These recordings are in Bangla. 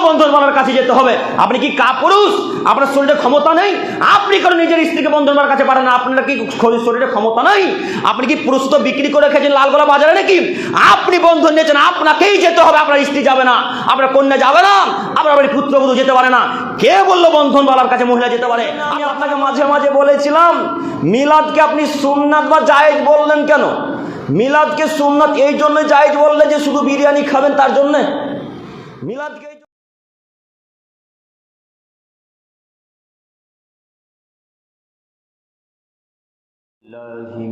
বন্ধনওয়ালার কাছে যেতে হবে। আপনি কি কাপুরুষ? আপনার শরীরে ক্ষমতা নেই? আপনি কোনো নিজের স্ত্রীকে বন্ধনওয়ালার কাছে পারেন না? আপনার কি শরীরে ক্ষমতা নেই? আপনি কি পুরুষ তো বিক্রি করে খেয়েছেন লালগোলা বাজারে নাকি? আপনি বন্ধন নিয়েছেন, আপনাকেই যেতে হবে, আপনার স্ত্রী যাবে না, আপনার কন্যা যাবে না, আপনার বাড়ির পুত্রবধূ যেতে পারে না। কে বললো বন্ধনওয়ালার কাছে মহিলা যেতে পারে? আমি আপনাকে মাঝে মাঝে বলেছিলাম মিলাদকে আপনি সুন্নাত বা জায়েজ বললেন কেন? মিলাদকে সুন্নাত এই জন্য জায়েজ বললে যে শুধু বিরিয়ানি খাবেন তার জন্য? মিলাদকে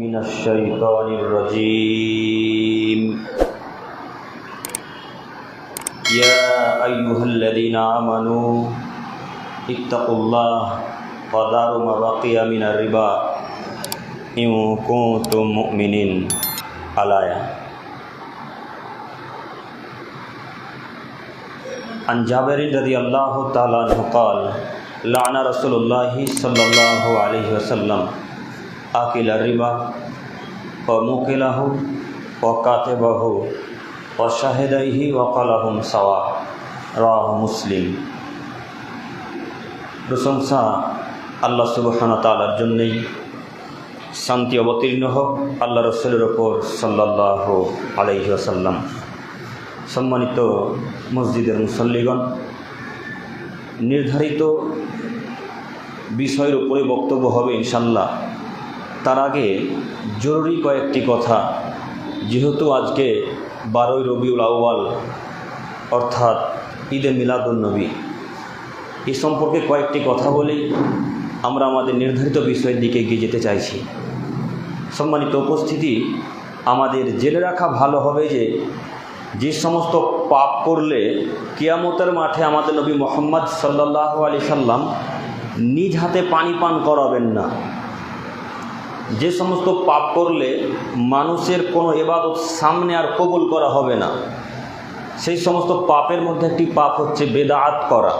মিনাশ শাইতানির রাজীম। ইয়া আইয়ুহাল্লাযীনা আমানু ইত্তাকুল্লাহ ওয়া যারু মা বাকিয়া মিনার রিবা ইন কুনতুম মুমিনিন। আলায়া। عن جابر رضي الله تعالى عنه قال لعن رسول الله صلى الله عليه وسلم آكل الربا وموكله وكاتبه وشاهديه وقالهم سواء رواه মুসলিম। প্রশংসা আল্লাহ সুবহানাহু ওয়া তাআলার জন্যই, শান্তি অবতীর্ণ হোক আল্লাহ রাসূলের উপর সাল্লাল্লাহু আলাইহি ওয়াসাল্লাম। সম্মানিত মসজিদের মুসল্লিগণ, নির্ধারিত বিষয়ের উপরে বক্তব্য হবে ইনশাল্লাহ। তার আগে জরুরি কয়েকটি কথা, যেহেতু আজকে 12ই রবিউল আউয়াল অর্থাৎ ঈদে মিলাদুন্নবী, এ সম্পর্কে কয়েকটি কথা বলেই আমরা আমাদের নির্ধারিত বিষয়ের দিকে এগিয়ে যেতে চাইছি। সম্মানিত উপস্থিতি, আমাদের জেনে রাখা ভালো হবে যে সমস্ত পাপ করলে কিয়ামতের মাঠে আমাদের নবী মুহাম্মদ সাল্লাল্লাহু আলাইহি সাল্লাম নিজ হাতে পানি পান করাবেন না। যে সমস্ত পাপ করলে মানুষের কোনো ইবাদত সামনে আর কবুল করা হবে না, সেই সমস্ত পাপের মধ্যে একটি পাপ হচ্ছে বেদাত করা।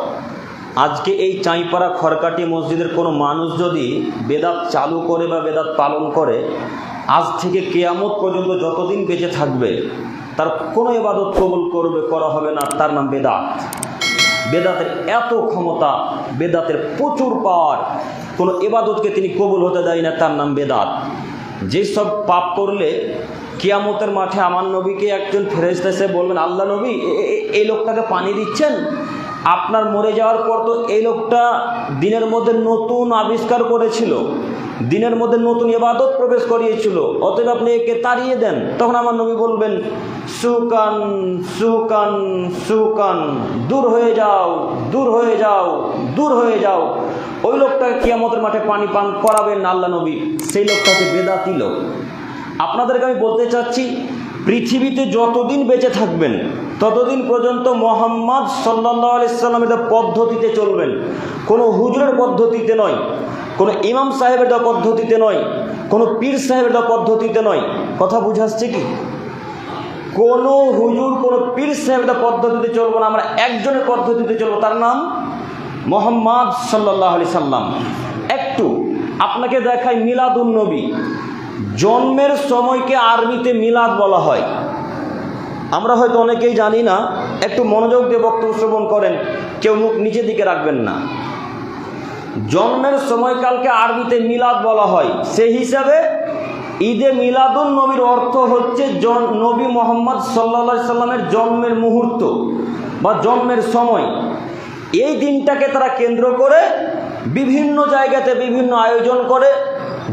আজকে এই চাঁইপাড়া খড়কাটি মসজিদের কোনো মানুষ যদি বেদাত চালু করে বা বেদাত পালন করে, আজ থেকে কিয়ামত পর্যন্ত যতদিন বেঁচে থাকবে তার কোনো ইবাদত কবুল করা হবে না, তার নাম বেদাত। বেদাতের এত ক্ষমতা, বেদাতের প্রচুর পাওয়ার, কোনো ইবাদতকে তিনি কবুল হতে দেয় না, তার নাম বেদাত। যেসব পাপ করলে কিয়ামতের মাঠে আমার নবীকে একজন ফেরেশতা এসে বলবেন, আল্লাহ নবী এই লোকটাকে পানি দিচ্ছেন, আপনার মরে যাওয়ার পর তো এই লোকটা দিনের মধ্যে নতুন আবিষ্কার করেছিল, দিনের মধ্যে নতুন ইবাদত প্রবেশ করিয়েছিল, অতএব আপনি একে তাড়িয়ে দেন। তখন আমার নবী বলবেন, সুকান সুকান সুকান, দূর হয়ে যাও, দূর হয়ে যাও, দূর হয়ে যাও। ওই লোকটাকে কিয়ামতের মাঠে পানি পান করাবেন না আল্লাহ নবী, সেই লোকটা হচ্ছে বেদাতি লোক। আপনাদেরকে আমি বলতে চাচ্ছি, পৃথিবীতে যতদিন বেঁচে থাকবেন ততদিন পর্যন্ত মুহাম্মদ সাল্লাল্লাহু আলাইহি সাল্লামের পদ্ধতিতে চলবেন, কোনো হুজুরের পদ্ধতিতে নয়, কোনো ইমাম সাহেবের পদ্ধতিতে নয়, কোনো পীর সাহেবের পদ্ধতিতে নয়। কথা বুঝাচ্ছে কি? কোনো হুজুর, কোনো পীর সাহেবের পদ্ধতিতে চলবো না, আমরা একজনের পদ্ধতিতে চলবো, তার নাম মুহাম্মদ সাল্লাল্লাহু আলাইহি সাল্লাম। একটু আপনাকে দেখাই মিলাদুন্নবী। জন্মের সময়কে আরবিতে মিলাদ বলা হয়, আমরা হয়তো অনেকেই জানি না। একটু মনোযোগ দিয়ে বক্তব্য শ্রবণ করেন, কেউ মুখ নিচের দিকে রাখবেন না। জন্মের সময়কালকে আরবিতে মিলাদ বলা হয়, সেই হিসাবে ঈদে মিলাদুন নবীর অর্থ হচ্ছে নবী মুহাম্মদ সাল্লাল্লাহু আলাইহি সাল্লামের জন্মের মুহূর্ত বা জন্মের সময়। এই দিনটাকে তারা কেন্দ্র করে বিভিন্ন জায়গাতে বিভিন্ন আয়োজন করে,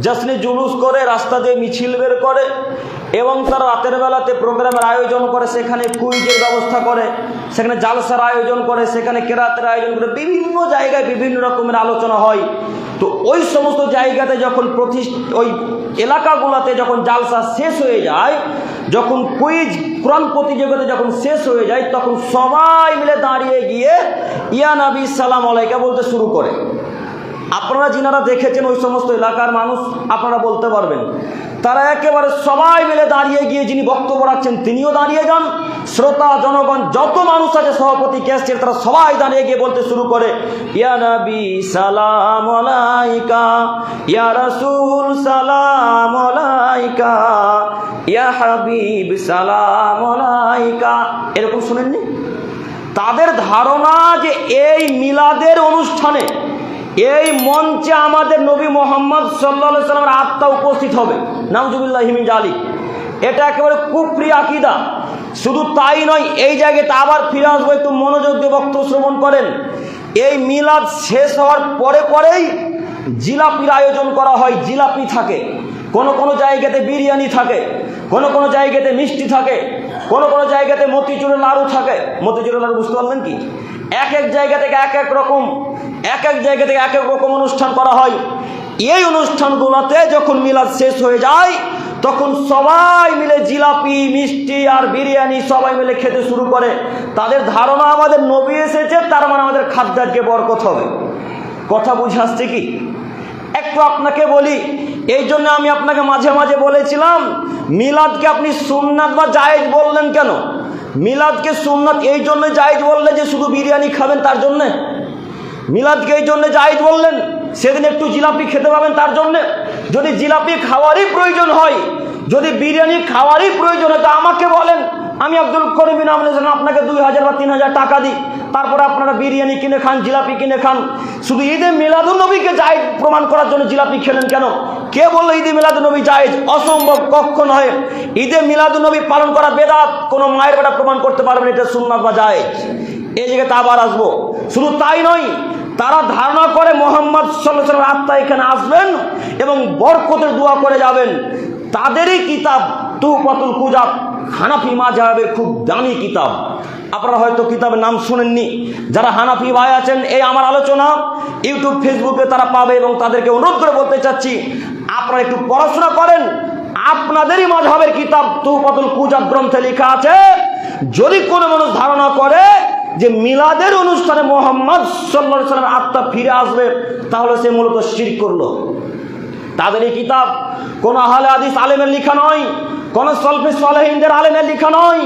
জশ্নে জুলুস করে, রাস্তা দিয়ে মিছিল বের করে, এবং তারা রাতের বেলাতে প্রোগ্রামের আয়োজন করে, সেখানে কুইজের ব্যবস্থা করে, সেখানে জালসার আয়োজন করে, সেখানে কেরাতের আয়োজন করে, বিভিন্ন জায়গায় বিভিন্ন রকমের আলোচনা হয়। তো ওই সমস্ত জায়গাতে যখন ওই এলাকাগুলোতে যখন জালসা শেষ হয়ে যায়, যখন কুইজ কোরআন প্রতিযোগিতা যখন শেষ হয়ে যায়, তখন সবাই মিলে দাঁড়িয়ে গিয়ে ইয়া নবী সালাম আলাইকা বলতে শুরু করে। আপনারা যিনারা দেখেছেন ওই সমস্ত এলাকার মানুষ, আপনারা বলতে পারবেন, তারা একেবারে সবাই মিলে দাঁড়িয়ে গিয়ে যিনি বক্তব্য রাখছেন তিনিও দাঁড়িয়ে যান, শ্রোতা জনগণ যত মানুষ আছে, সভাপতি কে আসছে, তারা সবাই দাঁড়িয়ে গিয়ে বলতে শুরু করে, ইয়া নবী সালাম আলাইকা, ইয়া রাসূল সালাম আলাইকা, ইয়া হাবিব সালাম আলাইকা। এরকম শুনেননি? তাদের ধারণা যে এই মিলাদের অনুষ্ঠানে, এই মঞ্চে আমাদের নবী মোহাম্মদ সাল্লাল্লাহু আলাইহি সাল্লামের আত্মা উপস্থিত হবে। নাউজুবিল্লাহি মিন যালিক। এটা একেবারে কুফরি আকীদা। শুধু তাই নয়, এই জায়গাতে আবার ফিরে আসবো, একটু মনোযোগ দিয়ে বক্তব্য শ্রবণ করেন। এই মিলাদ শেষ হওয়ার পরেই জিলাপির আয়োজন করা হয়। জিলাপি থাকে, কোনো কোনো জায়গাতে বিরিয়ানি থাকে, কোনো কোনো জায়গাতে মিষ্টি থাকে, কোনো কোনো জায়গাতে মতিচুরের লাড়ু থাকে। মতিচুরের লাড়ু বুঝতে পারলেন কি? এক এক জায়গা থেকে এক এক রকম, এক এক জায়গা থেকে এক এক রকম অনুষ্ঠান করা হয়। এই অনুষ্ঠানগুলোতে যখন মিলাদ শেষ হয়ে যায়, তখন সবাই মিলে জিলাপি, মিষ্টি আর বিরিয়ানি সবাই মিলে খেতে শুরু করে। তাদের ধারণা আমাদের নবী এসেছে, তার মানে আমাদের খাদ্যার্থে বরকত হবে। কথা বুঝে আসছে কি? একটু আপনাকে বলি, এই জন্য আমি আপনাকে মাঝে মাঝে বলেছিলাম, মিলাদকে আপনি সুন্নাত বা জায়েজ বললেন কেন? মিলাদকে সুন্নাত এই জন্য জায়েজ বললেন যে শুধু বিরিয়ানি খাবেন তার জন্যে? মিলাদকে এই জন্য জায়েজ বললেন সেদিন একটু জিলাপি খেতে পাবেন তার জন্যে? যদি জিলাপি খাওয়ারই প্রয়োজন হয়, যদি বিরিয়ানি খাওয়ারই প্রয়োজন হয়, তো আমাকে বলেন, আমি আব্দুল করিম বিন আহমেদ আপনাকে 2000 বা 3000 টাকা দিই, তারপরে আপনারা বিরিয়ানি কিনে খান, জিলাপি কিনে খান। শুধু ঈদে মিলাদুন নবীকে জায়েজ প্রমাণ করার জন্য জিলাপি খেলেন কেন? কে বললো ঈদে মিলাদুন নবী জায়েজ? অসম্ভব, কখনো নয়। ঈদে মিলাদুন নবী পালন করা বেদাত, কোনো মায়ের বেটা প্রমাণ করতে পারবেন এটা সুন্নাত বা জায়েজ। এই জায়গাতে আবার আসবো। শুধু তাই নয়, তারা ধারণা করে মোহাম্মদ সাল্লাল্লাহু আলাইহি ওয়াসাল্লাম আত্মা এখানে আসবেন এবং বরকতের দোয়া করে যাবেন। তাদেরই কিতাব তুহফাতুল কুজাব, হানাফি মাযহাবের খুব দামি কিতাব। আপনারা হয়তো কিতাবের নাম শুনেননি। যারা হানাফি ভাই আছেন, এই আমার আলোচনা ইউটিউব, ফেসবুকে তারা পাবে, এবং তাদেরকে অনুরোধ করে বলতে চাচ্ছি, আপনারা একটু পড়াশোনা করেন। আপনাদেরই মাযহাবের কিতাব তুহফাতুল কুজাব গ্রন্থে লেখা আছে, যদি কোনো মানুষ ধারণা করে যে মিলাদের অনুষ্ঠানে মোহাম্মদ সাল্লাল্লাহু আলাইহি ওয়াসাল্লামের আত্মা ফিরে আসবে, তাহলে সে মূলত শিরক করলো। তাদের এই কিতাব কোন আহলে হাদিস আলেমের লেখা নয়, কোন সলফে সালেহিনদের আলেমের লেখা নয়,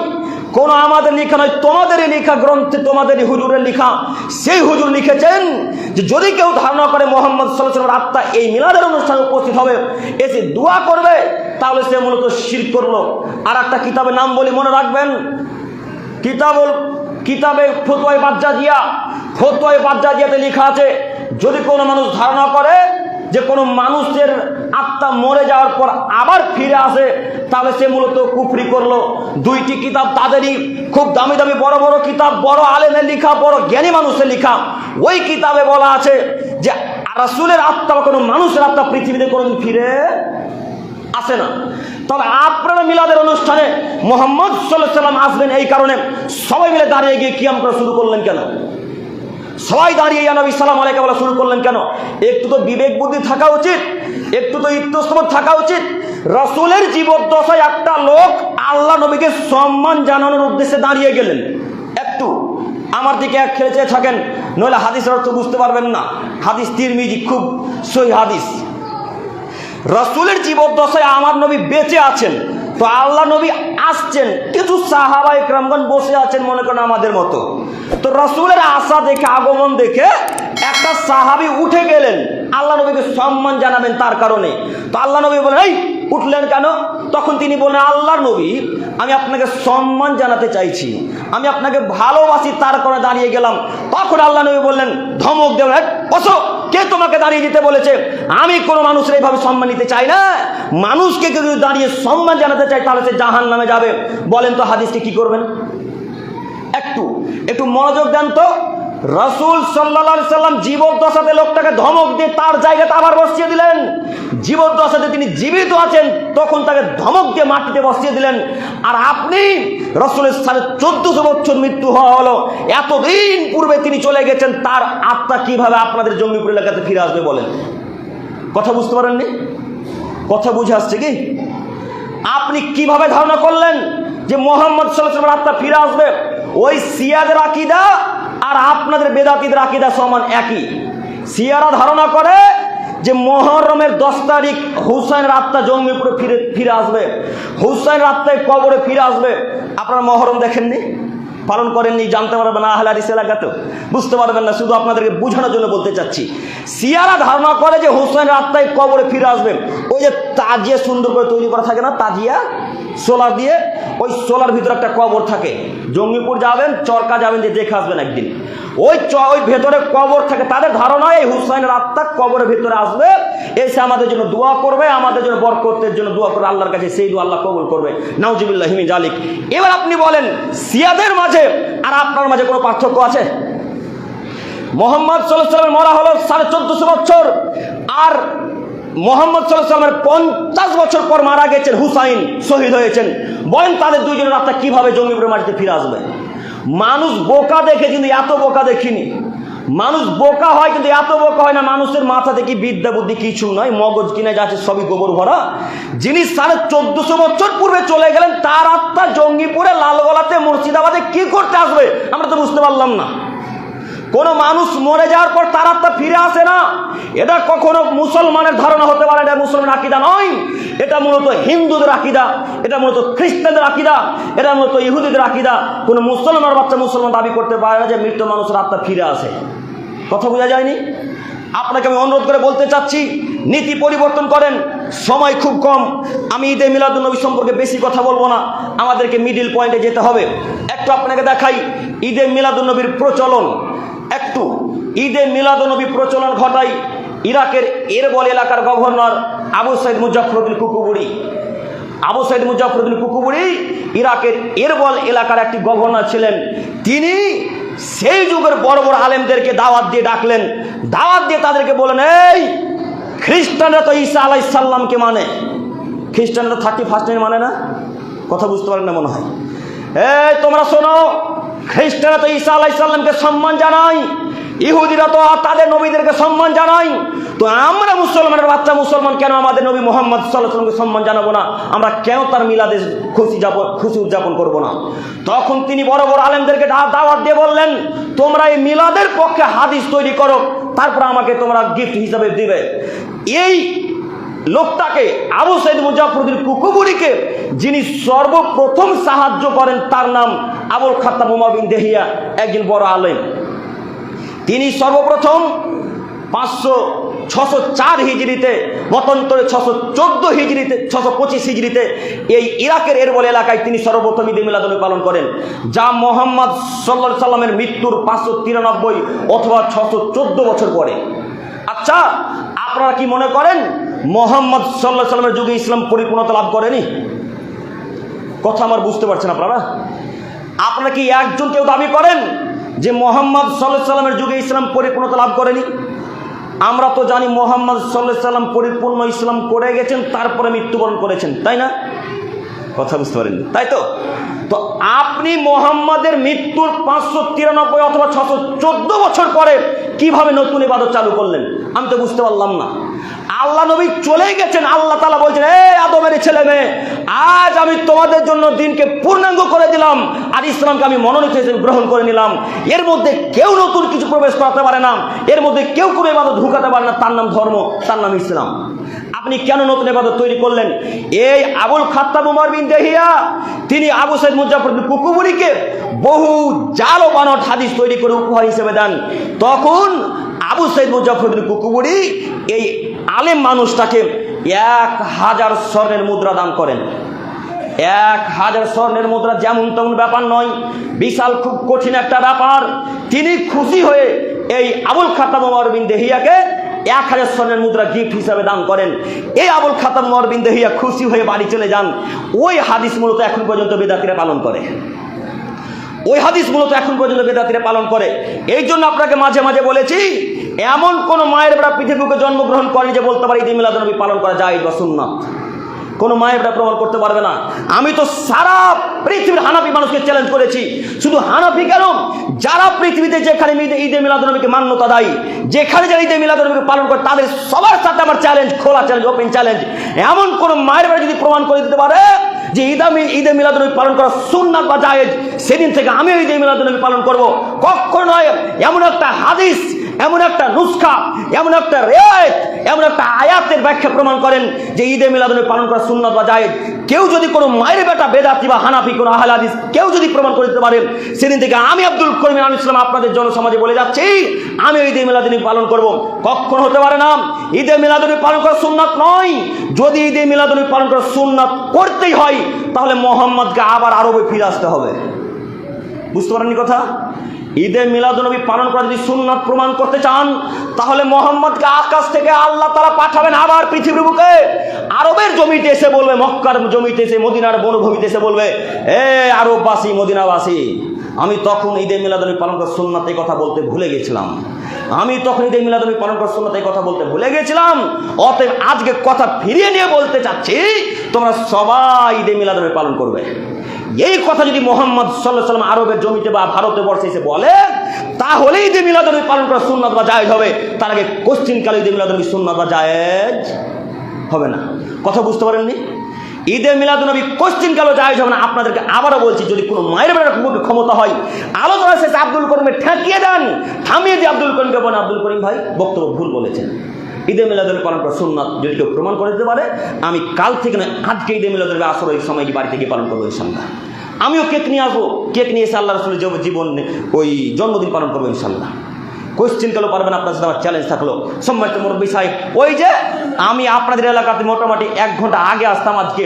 কোন আমাদের লেখা নয়, তোমাদেরই লেখা গ্রন্থে, তোমাদেরই হুজুরের লেখা। সেই হুজুর লিখেছেন যে যদি কেউ ধারণা করে মোহাম্মদ সাল্লাল্লাহু আলাইহি ওয়াসাল্লামের আত্মা এই মিলাদের অনুষ্ঠানে উপস্থিত হবে, এসে দোয়া করবে, তাহলে সে মূলত শিরক করলো। আর একটা কিতাবের নাম বলি, মনে রাখবেন, কিতাবে ফতোয়ায়ে বাজ্জাজিয়া, ফতোয়ায়ে বাজ্জাজিয়াতে লেখা আছে, যদি কোনো মানুষ ধারণা করে যে কোনো মানুষের আত্মা মরে যাওয়ার পর আবার ফিরে আসে, তাহলে সে মূলত কুফরি করলো। দুইটি কিতাব তাদেরই, খুব দামি দামি বড় বড় কিতাব, বড় আলেমের লেখা, বড় জ্ঞানী মানুষের লেখা। ওই কিতাবে বলা আছে যে রাসূলের আত্মা বা কোনো মানুষের আত্মা পৃথিবীতে কোনোদিন ফিরে আসে না। তবে আপনারা মিলাদের অনুষ্ঠানে মোহাম্মদ সাল্লাল্লাহু আলাইহি ওয়াসাল্লাম আসবেন, এই কারণে সবাই মিলে দাঁড়িয়ে গিয়ে কিয়াম করা শুরু করলেন কেন? সবাই দাঁড়িয়ে ইয়া নবী সালাম আলাইকা বলা শুরু করলেন কেন? একটু তো বিবেক বুদ্ধি থাকা উচিত, একটু তো ইত্যস্তমত থাকা উচিত। রাসূলের জীবদ্দশায় একটা লোক আল্লাহ নবীকে সম্মান জানানোর উদ্দেশ্যে দাঁড়িয়ে গেলেন। একটু আমার দিকে এক খেলে চেয়ে থাকেন, নইলে হাদিসের অর্থ বুঝতে পারবেন না। হাদিস তিরমিজি, খুব সহিহ হাদিস। রাসূলের জীবদ্দশায় আমার নবী বেঁচে আছেন, তো আল্লাহ নবী আসছেন, কিছু সাহাবা ইকরামগণ বসে আছেন, মনে করেন আমাদের মতো। তো রাসূলের আসা দেখে, আগমন দেখে একটা সাহাবী উঠে গেলেন আল্লাহ নবীকে সম্মান জানাবেন তার কারণে। তো আল্লাহ নবী বলেন, এই উঠলেন কেন? তখন তিনি বলেন, আল্লাহর নবী, আমি আপনাকে সম্মান জানাতে চাইছি, আমি আপনাকে ভালোবাসি, তার কারণে দাঁড়িয়ে গেলাম। তখন আল্লাহ নবী বললেন, ধমক দেবেন, বসো, কে তোমাকে দাঁড়িয়ে দিতে বলেছে? আমি কোনো মানুষের এইভাবে সম্মান নিতে চাই না। মানুষকে কেউ যদি দাঁড়িয়ে সম্মান জানাতে চাই, তাহলে সে জাহান্নামে যাবে। বলেন তো হাদিসটি কি করবেন? একটু মনোযোগ দেন তো। রাসূল সাল্লাল্লাহু আলাইহি সাল্লাম জীবদ্দশাতে লোকটাকে ধমক দিয়ে তার জায়গাতে আবার বসিয়ে দিলেন। জীবদ্দশাতে তিনি জীবিত আছেন, তখন তাকে ধমক দিয়ে মাটিতে বসিয়ে দিলেন। আর আপনি রাসূলের 1450 বছর মৃত্যু হওয়া হলো, এতদিন পূর্বে তিনি চলে গেছেন, তার আত্মা কিভাবে আপনাদের জঙ্গিপুর এলাকাতে ফিরে আসবে? বলেন, কথা বুঝতে পারেননি? কথা বুঝে আসছে কি? আপনি কিভাবে ধারণা করলেন যে মোহাম্মদ সাল্লাল্লাহু আলাইহি ওয়াসাল্লামের আত্মা ফিরে আসবে? ওই শিয়াদের আকীদা আর আপনাদের বেদাতীদের আকীদা সমান একই। শিয়ারা ধারণা করে যে মুহররমের 10 তারিখ হুসাইনের আত্মা জঙ্গিপুরে ফিরে আসবে, হুসাইনের আত্মায় কবরে ফিরে আসবে। আপনারা মুহররম দেখেননি, পালন করেননি, জানতে পারবেন না। আহলে হাদিস এলাকাতেও বুঝতে পারবেন না, শুধু আপনাদেরকে বোঝানোর জন্য বলতে চাচ্ছি। শিয়ারা ধারণা করে যে হুসাইনের আত্মায় কবরে ফিরে আসবে। ওই যে তাজিয়া সুন্দর করে তৈরি করা থাকে না, তাজিয়া সোলা দিয়ে, ওই সোলার ভিতরে একটা কবর থাকে। জঙ্গিপুর যাবেন, চরকা যাবেন, যে দেখে আসবেন একদিন, ওই ভেতরে কবর থাকে। তাদের ধারণা এই হুসাইনের আত্মা কবরের ভিতরে আসবে, এসে আমাদের জন্য দোয়া করবে, আমাদের জন্য বরকতের জন্য দোয়া করবে আল্লাহর কাছে, সেই দোয়া আল্লাহ কবুল করবে। নাউজুবিল্লাহি মিন জালিক। এবার আপনি বলেন, শিয়াদের মাঝে আর আপনার মাঝে কোনো পার্থক্য আছে? মোহাম্মদ সাল্লাল্লাহু আলাইহি ওয়াসাল্লাম মরা হলো 1450 বছর, আর মোহাম্মদ সাল্লাল্লাহু আলাইহি ওয়াসাল্লামের 50 বছর পর মারা গেছেন হুসাইন, শহীদ হয়েছেন। বলেন তাদের দুইজনের আত্মা কিভাবে জঙ্গিপুরের মাটিতে ফিরে আসবে? মানুষ বোকা দেখে, কিন্তু এত বোকা দেখিনি। মানুষ বোকা হয়, কিন্তু এত বোকা হয় না। মানুষের মাথাতে কি বিদ্যা বুদ্ধি কিছু নয়, মগজ কিনে যাচ্ছে সবই গোবর ভরা। যিনি 1450 বছর পূর্বে চলে গেলেন, তার আত্মা জঙ্গিপুরে, লালগোলাতে, মুর্শিদাবাদে কি করতে আসবে আমরা তো বুঝতে পারলাম না। কোনো মানুষ মরে যাওয়ার পর তার আত্মা ফিরে আসে না, এটা কখনো মুসলমানের ধারণা হতে পারে, এটা মুসলমান আকীদা নয়। এটা মূলত হিন্দুদের আকীদা, এটা মূলত খ্রিস্টানদের আকীদা, এটা মূলত ইহুদিদের আকীদা। কোনো মুসলমান বাচ্চা মুসলমান দাবি করতে পারে না যে মৃত মানুষের আত্মা ফিরে আসে। কথা বোঝা যায়নি? আপনাকে আমি অনুরোধ করে বলতে চাচ্ছি, নীতি পরিবর্তন করেন, সময় খুব কম। আমি ঈদে মিলাদুন্নবী সম্পর্কে বেশি কথা বলবো না, আমাদেরকে মিডিল পয়েন্টে যেতে হবে। একটু আপনাকে দেখাই ঈদে মিলাদুন্নবীর প্রচলন। একটু ঈদে মিলাদুন্নবী প্রচলন ঘটাই ইরাকের এরবল এলাকার গভর্নর আবু সাইদ মুজাফফরউদ্দিন কুকুবুরি। আবু সাইদ মুজাফফরউদ্দিন কুকুবুরি ইরাকের এরবল এলাকার একটি গভর্নর ছিলেন। তিনি সেই যুগের বড় বড় আলেমদেরকে দাওয়াত দিয়ে ডাকলেন, দাওয়াত দিয়ে তাদেরকে বলেন, এই খ্রিস্টানরা তো ঈসা আলাইহিস সালামকে মানে, খ্রিস্টানরা 31 মানে না? কথা বুঝতে পারেন না মনে হয়। এই তোমরা শোনো, খ্রিস্টানরা তো ঈসা আলাইহিস সালামকে সম্মান জানায়, ইহুদিরা তো তাদের নবীদেরকে সম্মান জানায়, তো আমরা মুসলমানের বাচ্চা মুসলমান কেন আমাদের নবী মুহাম্মদ সাল্লাল্লাহু আলাইহি ওয়াসাল্লামকে সম্মান জানাবো না? আমরা কেন তার মিলাদে খুশি উদযাপন করবো না? তখন তিনি বড় বড় আলেমদেরকে দাওয়াত দিয়ে বললেন, তোমরা এই মিলাদের পক্ষে হাদিস তৈরি করো, তারপর আমাকে তোমরা গিফট হিসাবে দিবে। এই লোকটাকে, আবু সাইদ মুজাফফরউদ্দিন কুকুবুরিকে, যিনি সর্বপ্রথম সাহায্য করেন, তার নাম আবুল খাত্তাব উমর বিন দেহিয়া, একজন বড় আলেম। তিনি সর্বপ্রথম 604 হিজরিতে, মতান্তরে 614 হিজরিতে, 625 হিজরিতে এই ইরাকের এরবল এলাকায় তিনি সর্বপ্রথম ঈদে মিলাদুন্নবী পালন করেন, যা মোহাম্মদ সাল্লাল্লাহু আলাইহি সাল্লামের মৃত্যুর 593 অথবা 614 বছর পরে। আচ্ছা, আপনারা কি মনে করেন মোহাম্মদ সাল্লাল্লাহু আলাইহি সাল্লামের যুগে ইসলাম পরিপূর্ণতা লাভ করেনি? কথা আমার বুঝতে পারছেন আপনারা? আপনারা কি একজন কেউ দাবি করেন যে মোহাম্মদ সাল্লাল্লাহু আলাইহি সাল্লামের যুগে ইসলাম পরিপূর্ণতা লাভ করেনি? আমরা তো জানি মোহাম্মদ সাল্লাল্লাহু আলাইহি সাল্লাম পরিপূর্ণ ইসলাম করে গেছেন, তারপরে মৃত্যুবরণ করেছেন, তাই না? কথা বুঝতে পারেননি, তাই তো? তো আপনি মোহাম্মদের মৃত্যুর 593 অথবা 614 বছর পরে কিভাবে নতুন ইবাদত চালু করলেন? আমি তো বুঝতে পারলাম না। আল্লাহ নবী চলে গেছেন, আল্লাহ তাআলা বলছেন, এই আদমের ছেলে মেয়ে, আজ আমি তোমাদের জন্য দিনকে পূর্ণাঙ্গ করে দিলাম, আর ইসলামকে আমি মনোনীত হিসেবে গ্রহণ করে নিলাম। এর মধ্যে কেউ নতুন কিছু প্রবেশ করাতে পারে না, এর মধ্যে কেউ কোনো ইবাদত ঢুকাতে পারে না। তার নাম ধর্ম, তার নাম ইসলাম। আপনি কেন নতুন ইবাদত তৈরি করলেন? এই আবুল খাত্তাব উমর বিন দেহিয়া, তিনি আবু সাইদ মুজাফফরউদ্দিন কুকুবুরিকে বহু জাল ও বানোয়াট হাদিস তৈরি করে উপহার হিসেবে দেন। তখন আবু সাইদ মুজাফফরউদ্দিন কুকুবুরি এই আলেম মানুষটাকে 1000 স্বর্ণের মুদ্রা দান করেন। 1000 স্বর্ণের মুদ্রা যেমন তেমন ব্যাপার নয়, বিশাল খুব কঠিন একটা ব্যাপার। তিনি খুশি হয়ে এই আবুল খাত্তাব উমর বিন দেহিয়াকে 1000 স্বর্ণের মুদ্রা গিফট হিসাবে দান করেন। এই আবুল খাত্তাব উমর বিন দেহিয়া খুশি হয়ে বাড়ি চলে যান। ওই হাদিস মূলত এখন পর্যন্ত বেদাতীরা পালন করে, ওই হাদিস মূলত এখন পর্যন্ত বেদাতীরা পালন করে। এই জন্য আপনাকে মাঝে মাঝে বলেছি, এমন কোন মায়ের বেড়া পৃথিবীকে জন্মগ্রহণ করেনি যে বলতে পারে ঈদে মিলাদুন্নবী পালন করা যায় বা সুন্নাত। কোনো মায়ের বেড়া প্রমাণ করতে পারবে না। আমি তো সারা পৃথিবীর হানাফি মানুষকে চ্যালেঞ্জ করেছি। শুধু হানাফি কেন, যারা পৃথিবীতে যেখানে ঈদে মিলাদুন্নবীকে মান্যতা দেয়, যেখানে যারা ঈদে মিলাদুন্নবীকে পালন করে, তাদের সবার সাথে আমার চ্যালেঞ্জ, খোলা চ্যালেঞ্জ, ওপেন চ্যালেঞ্জ। এমন কোন মায়ের বেড়া যদি প্রমাণ করে দিতে পারে যে ঈদে মিলাদুন্নবী পালন করা সুন্নাত বা জায়েজ, সেদিন থেকে আমিও ঈদে মিলাদুন্নবী পালন করব। কখনো নয়। এমন একটা হাদিস, এমন একটা নুসখা, এমন একটা রেওয়ায়েত, এমন একটা আয়াতের ব্যাখ্যা প্রমাণ করেন যে ঈদে মিলাদুন্নবী পালন করা সুন্নাত বা জায়েজ। কেউ যদি কোনো মায়ের বেটা বেদাতি বা হানাফি কোনো আহলে হাদিস কেউ যদি প্রমাণ করে দিতে পারেন, সেদিন থেকে আমি আব্দুল করিম আল ইসলাম আপনাদের জনসমাজে বলে যাচ্ছি, আমি ঈদে মিলাদুন্নবী পালন করব। কখনো হতে পারে না ঈদে মিলাদুন্নবী পালন করা সুন্নাত নয়। যদি ঈদে মিলাদুন্নবী পালন করা সুন্নাত করতেই হয়, তাহলে মোহাম্মদকে আবার আরবে ফিরে আসতে হবে। বুঝতে পারেননি কথা? ঈদে মিলাদুন্নবী পালন করা যদি সুন্নাত প্রমাণ করতে চান, তাহলে মোহাম্মদকে আকাশ থেকে আল্লাহ তাআলা পাঠাবেন আবার পৃথিবীর বুকে, আরবের জমিতে এসে বলবে, মক্কার জমিতে এসে, মদিনার বনভূমিতে এসে বলবে, এ আরববাসী, মদিনাবাসী, আমি তখন ঈদে মিলাদুন্নবী পালন করা সুন্নাত এই কথা বলতে ভুলে গেছিলাম। আমি তখন ঈদে মিলাদুন্নবী পালন করা সুন্নাত এই কথা বলতে ভুলে গেছিলাম। অতএব আজকে কথা ফিরিয়ে নিয়ে বলতে চাচ্ছি, তোমরা সবাই ঈদে মিলাদুন্নবী পালন করবে। এই কথা যদি মোহাম্মদ সাল্লাল্লাহু আলাইহি ওয়াসাল্লাম আরবের জমিতে বা ভারতে বর্ষে এসে বলে, তাহলে ঈদে মিলাদুন্নবী পালন করা সুন্নাত বা জায়েজ হবে। তার আগে কোশ্চিনকালে ঈদে মিলাদুন্নবী সুন্নাত বা জায়েজ হবে না। কথা বুঝতে পারেননি? ঈদে মিলাদুন্নবী কোশ্চিনকালে জায়েজ হবে না। আপনাদেরকে আবারও বলছি, যদি কোনো মায়ের বেটার ক্ষমতা হয়, আলোচনা শেষে আব্দুল করিমকে ঠেকিয়ে দেন, থামিয়ে দিয়ে আব্দুল করিমকে বলেন, আব্দুল করিম ভাই বক্তব্য ভুল বলেছেন, ঈদে মিলাদুন্নবী পালন করা সুন্নাত যদি কেউ প্রমাণ করে দিতে পারে, আমি কাল থেকে নয় আজকে ঈদে মিলাদুন্নবী আসর ওই সময় বাড়ি থেকে পালন করবো ইনশাআল্লাহ। আমিও কেক নিয়ে আসবো, কেক নিয়ে এসে আল্লাহ রাসূলের জীবন ওই জন্মদিন পালন করবো ইনশাআল্লাহ। কোশ্চিন কালো পারবেন, আপনার সাথে আমার চ্যালেঞ্জ থাকলো। সম্মানিত মুরব্বী সাহেব, ওই যে আমি আপনাদের এলাকাতে মোটামুটি 1 ঘন্টা আগে আসতাম, আজকে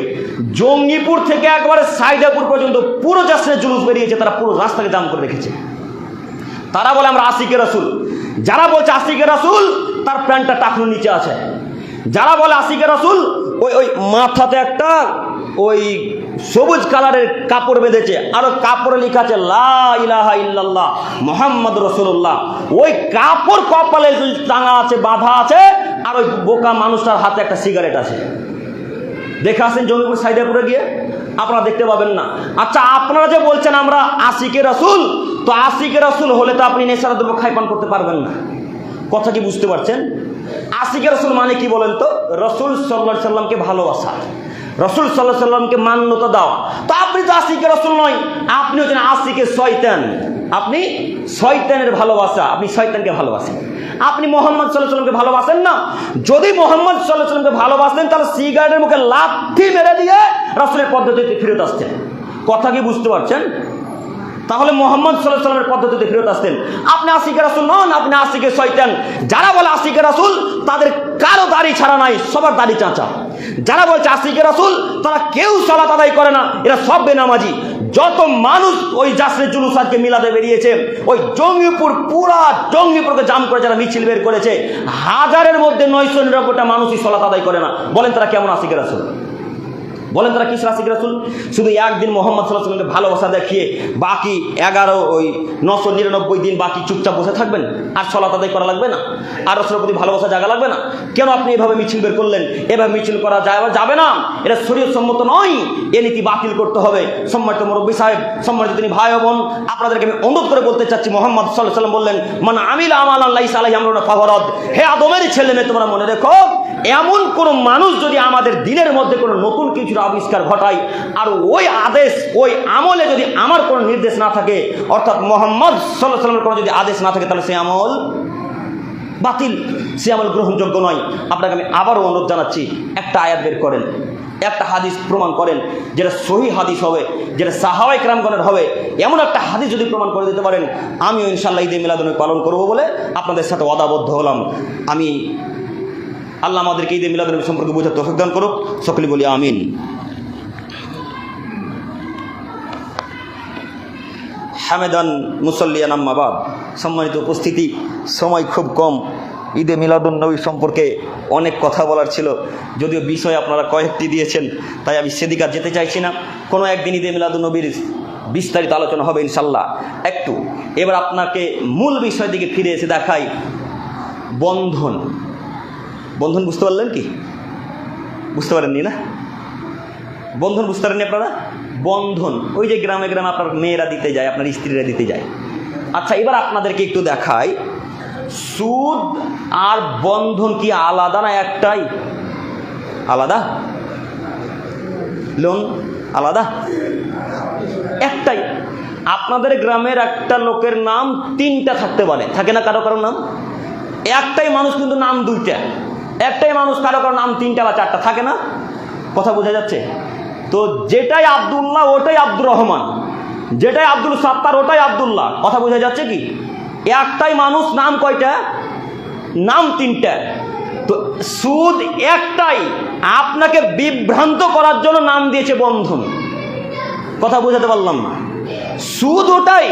জঙ্গিপুর থেকে একবারে সাইদাপুর পর্যন্ত পুরো জাসরের জুলুস বেরিয়েছে, তারা পুরো রাস্তাকে জাম করে রেখেছে। তারা বলে আমরা আশিকে রাসূল। যারা বলছে আশিকে রাসূল, তার প্যান্টটা টাকনুর নিচে আছে। যারা বলে আশিকে রাসূল, ওই মাথাতে একটা ওই সবুজ কালারের কাপড় বেঁধেছে, আর কাপড়ে লেখা আছে লা ইলাহা ইল্লাল্লাহ মুহাম্মাদুর রাসূলুল্লাহ। ওই কাপড় কপালে টাঙা আছে, বাঁধা আছে, আর ওই বোকা মানুষটার হাতে একটা সিগারেট আছে। দেখে আসেন জঙ্গিপুর সাইদাপুরে গিয়ে, আপনারা দেখতে পাবেন না। আচ্ছা, আপনারা যে বলছেন আমরা আশিকে রাসূল, তো আশিকে রাসূল হলে তো আপনি নেশার দ্রব্য খাই পান করতে পারবেন না। কথা কি বুঝতে পারছেন? আশিকে রাসূল মানে কি বলেন তো? রাসূল সাল্লাল্লাহু আলাইহি সাল্লামকে ভালোবাসা, রাসূল সাল্লাল্লাহু আলাইহি সাল্লামকে মান্যতা দাও। তো আপনি তো আশিকে রাসূল নয়, আপনি হচ্ছেন আশিকে শয়তান। আপনি শয়তানের ভালোবাসা, আপনি শয়তানকে ভালোবাসেন। আপনি মোহাম্মদ সাল্লাল্লাহু আলাইহি সাল্লামকে ভালোবাসেন না। যদি মোহাম্মদ সাল্লাল্লাহু আলাইহি সাল্লামকে ভালোবাসেন, তাহলে সিগারেটের মুখে লাথি মেরে দিয়ে রাসূলের পদ্ধতিতে ফেরত আসতেন। কথা কি বুঝতে পারছেন? তাহলে মোহাম্মদ সাল্লাল্লাহু আলাইহি সাল্লামের পদ্ধতিতে ফেরত আসতেন। আপনি আশিকে রাসূল নন, আপনি আশিকে শয়তান। যারা বলে আশিকে রাসূল, তাদের কারো দাড়ি ছাড়া নাই, সবার দাড়ি চাঁচা। যারা বলছে আশিকে রাসূল, তারা কেউ সালাত আদায় করে না, এরা সব বেনামাজি। যত মানুষ ওই জাসরের জুলুস আজকে মিলাদে বেরিয়েছে, ওই জঙ্গিপুর, পুরা জঙ্গিপুরকে জাম করে যারা মিছিল বের করেছে, 1000-এর মধ্যে 999টা মানুষই সালাত আদায় করে না। বলেন তারা কেমন আশিকে রাসূল? বলেন তারা কিসের আশিক রাসূল? শুধু একদিন মোহাম্মদ সাল্লাল্লাহু আলাইহি ওয়াসাল্লামকে ভালোবাসা দেখিয়ে বাকি 999 দিন বাকি চুপচাপ বসে থাকবেন, আর সালাত আদায় করা লাগবে না, আর রাসূলের প্রতি ভালোবাসা জাগা লাগবে না? কেন আপনি এভাবে মিছিল বের করলেন? এভাবে মিছিল করা যাবে না, এটা শরীয়ত সম্মত নয়। এ নীতি বাতিল করতে হবে। সম্মানিত মুরব্বী সাহেব, সম্মানিত তিনি ভাই ও বোন, আপনাদেরকে আমি অনুরোধ করে বলতে চাচ্ছি, মোহাম্মদ সাল্লাল্লাহু আলাইহি ওয়াসাল্লাম বললেন, মান আমিলা আমালান লাইসা আলাইহি আমরুনা ফাহুয়া রাদ। হে আদমের ছেলে মেয়ে, তোমরা মনে রেখো, এমন কোন মানুষ যদি আমাদের দিনের মধ্যে কোনো নতুন কিছুর আবিষ্কার ঘটায়, আর ওই আদেশ, ওই আমলে যদি আমার কোনো নির্দেশ না থাকে, অর্থাৎ মোহাম্মদ সাল্লাল্লাহু আলাইহি ওয়াসাল্লামের কোনো যদি আদেশ না থাকে, তাহলে সে আমল বাতিল, সে আমল গ্রহণযোগ্য নয়। আপনাকে আমি আবারও অনুরোধ জানাচ্ছি, একটা আয়াত বের করেন, একটা হাদিস প্রমাণ করেন, যেটা সহি হাদিস হবে, যেটা সাহাবায়ে কেরামগণের হবে। এমন একটা হাদিস যদি প্রমাণ করে দিতে পারেন, আমিও ইনশাআল্লাহ ঈদে মিলাদুন্নবী পালন করব বলে আপনাদের সাথে ওয়াদাবদ্ধ হলাম। আমি আল্লাহ আমাদেরকে ঈদে মিলাদুন্নবী সম্পর্কে বোঝার তৌফিক দান করুক। সকলে বলি আমিন। হামেদান মুসল্লিয়ান আম্মা বাদ। সম্মানিত উপস্থিতি, সময় খুব কম। ঈদে মিলাদুন্নবী সম্পর্কে অনেক কথা বলার ছিল, যদিও বিষয় আপনারা কয়েকটি দিয়েছেন, তাই আমি সেদিকে আর যেতে চাইছি না। কোনো একদিন ঈদে মিলাদুন্নবীর বিস্তারিত আলোচনা হবে ইনশাল্লাহ। একটু এবার আপনাকে মূল বিষয় দিকে ফিরে এসে দেখাই, বন্ধন। বন্ধন বুঝতে পারলেন কি? বুঝতে পারেননি না? বন্ধন বুঝতে পারেননি আপনারা? বন্ধন ওই যে গ্রামে গ্রামে আপনার মেয়েরা দিতে যায়, আপনার স্ত্রীরা দিতে যায়। আচ্ছা, এবার আপনাদেরকে একটু দেখাই, সুদ আর বন্ধন কি আলাদা না একটাই? আলাদা? লোন আলাদা? একটাই। আপনাদের গ্রামের একটা লোকের নাম 3টা থাকতে পারে, থাকে না কারো কারো নাম? একটাই মানুষ কিন্তু নাম দুইটা, একটাই মানুষ কারো কারো নাম তিনটা বা চারটা থাকে না, কথা বোঝা যাচ্ছে? তো যেটাই আব্দুল্লাহ ওটাই আব্দুর রহমান, যেটাই আব্দুল সাত্তার ওটাই আব্দুল্লাহ, কথা বোঝা যাচ্ছে কি? একটাই মানুষ নাম কয়টা? নাম তিনটা। তো সুদ একটাই, আপনাকে বিভ্রান্ত করার জন্য নাম দিয়েছে বন্ধন, কথা বোঝাতে পারলাম না? সুদ ওটাই,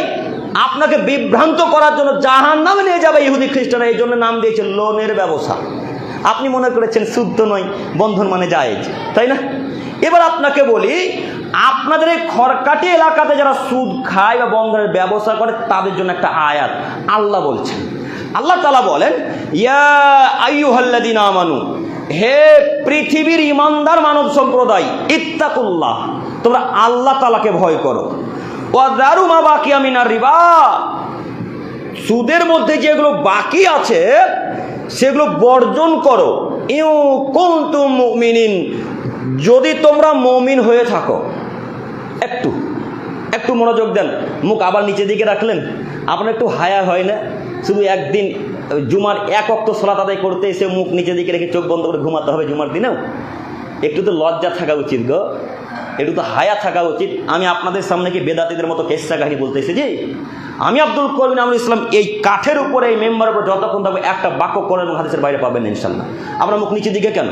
আপনাকে বিভ্রান্ত করার জন্য জাহান্নামে নিয়ে যাবে ইহুদি খ্রিস্টানরা, এই জন্য নাম দিয়েছে লোনের ব্যবসা। আপনি মনে করেছেন সুদ তো নয়, বন্ধন মানে জায়েজ, তাই না? এবার আপনাকে বলি, আপনাদের এই খড়কাটি এলাকাতে যারা সুদ খায় বা বন্ধনের ব্যবসা করে তাদের জন্য একটা আয়াত আল্লাহ বলছেন। আল্লাহ তাআলা বলেন, ইয়া আইয়ুহাল্লাযীনা আমানু, হে পৃথিবীর ইমানদার মানব সম্প্রদায়, ইত্তাকুল্লাহ, তোমরা আল্লাহ তাআলাকে ভয় করো, ওয়া যারু মা বাকিয়া মিনার রিবা, সুদের মধ্যে যেগুলো বাকি আছে সেগুলো বর্জন করো, ইউ কুনতুম মুমিনিন, যদি তোমরা মুমিন হয়ে থাকো। একটু একটু মনোযোগ দেন, মুখ আবার নিচের দিকে রাখলেন, আপনার একটু হায়া হয় না? শুধু একদিন জুমার এক ওয়াক্ত সালাত আদায় করতে এসে মুখ নিচের দিকে রেখে চোখ বন্ধ করে ঘুমাতে হবে জুমার দিনেও? একটু তো লজ্জা থাকা উচিত গো, একটু তো হায়া থাকা উচিত। আমি আপনাদের সামনে কি বেদাতীদের মতো কেসা কাহিনী বলতে এসেছি? আমি আব্দুল করিম আমরুল ইসলাম এই কাঠের উপরে, এই মেম্বারের উপর যতক্ষণ থাকবে একটা বাক্য কোরআন এবং হাদিসের বাইরে পাবেন না ইনশাল্লাহ। আপনার মুখ নিচের দিকে কেন?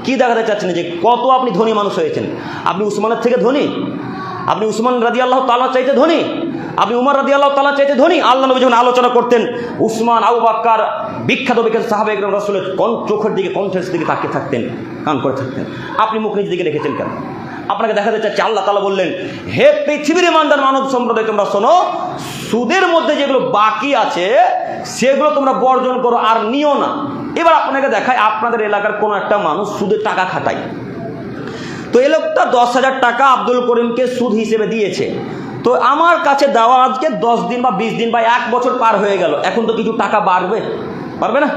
কি দেখাতে চাচ্ছেন যে কত আপনি ধনী মানুষ হয়েছেন? আপনি উসমানের থেকে ধনী? আপনি উসমান রাদিয়াল্লাহু তাআলা চাইতে ধনী? আপনি উমর রাদিয়াল্লাহু তাআলা চাইতে ধনী? আল্লাহ নবী যখন আলোচনা করতেন, উসমান, আবু বকর, বিখ্যাত বিখ্যাত সাহাবা ইকরাম রাসূলের চোখের দিকে, কণ্ঠের দিকে তাকিয়ে থাকতেন, কান করে থাকতেন। আপনি মুখ নিচের দিকে রেখেছেন কেন? আপনাকে দেখাতে চাচ্ছি, আল্লাহ তাআলা বললেন, হে পৃথিবীর ইমানদার মানব সম্প্রদায়, তোমরা শোনো, সুদের মধ্যে যেগুলো বাকি আছে সেগুলো তোমরা বর্জন করো আর নিও না। এবার আপনাকে দেখায়, আপনাদের এলাকার কোনো একটা মানুষ সুদের টাকা খাটায়, তো এই লোকটা 10,000 টাকা আব্দুল করিমকে সুদ হিসেবে দিয়েছে। তো আমার কাছে দেওয়া আজকে 10 দিন বা 20 দিন বা 1 বছর পার হয়ে গেল, এখন তো কিছু টাকা বাড়বে, পারবে না?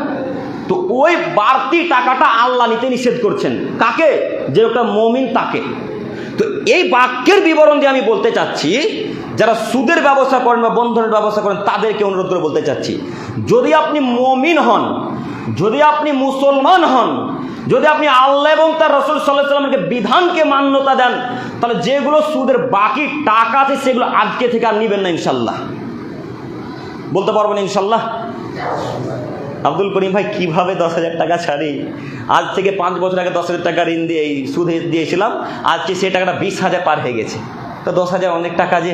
তো ওই বাড়তি টাকাটা আল্লাহ নিতে নিষেধ করছেন। কাকে? যে লোকটা মুমিন তাকে। তো এই বাক্যের বিবরণ দিয়ে আমি বলতে চাচ্ছি, যারা সুদের ব্যবসা করেন বা বন্ধনের ব্যবসা করেন তাদেরকে অনুরোধ করে বলতে চাচ্ছি, যদি আপনি মুমিন হন, যদি আপনি মুসলমান হন, যদি আপনি আল্লাহ এবং তার রাসূল সাল্লাল্লাহু আলাইহি ওয়াসাল্লামের বিধানকে মান্যতা দেন, তাহলে যেগুলো সুদের বাকি টাকা আছে সেগুলো আজকে থেকে আর নেবেন না ইনশাল্লাহ। বলতে পারবেন ইনশাল্লাহ? আব্দুল করিম ভাই কিভাবে 10,000 টাকা ছাড়ি? আজ থেকে 5 বছর আগে 10,000 টাকা ঋণ দিয়ে এই সুদ দিয়েছিলাম, আজকে সেই টাকাটা 20,000 পার হয়ে গেছে। তো 10,000 অনেক টাকা, যে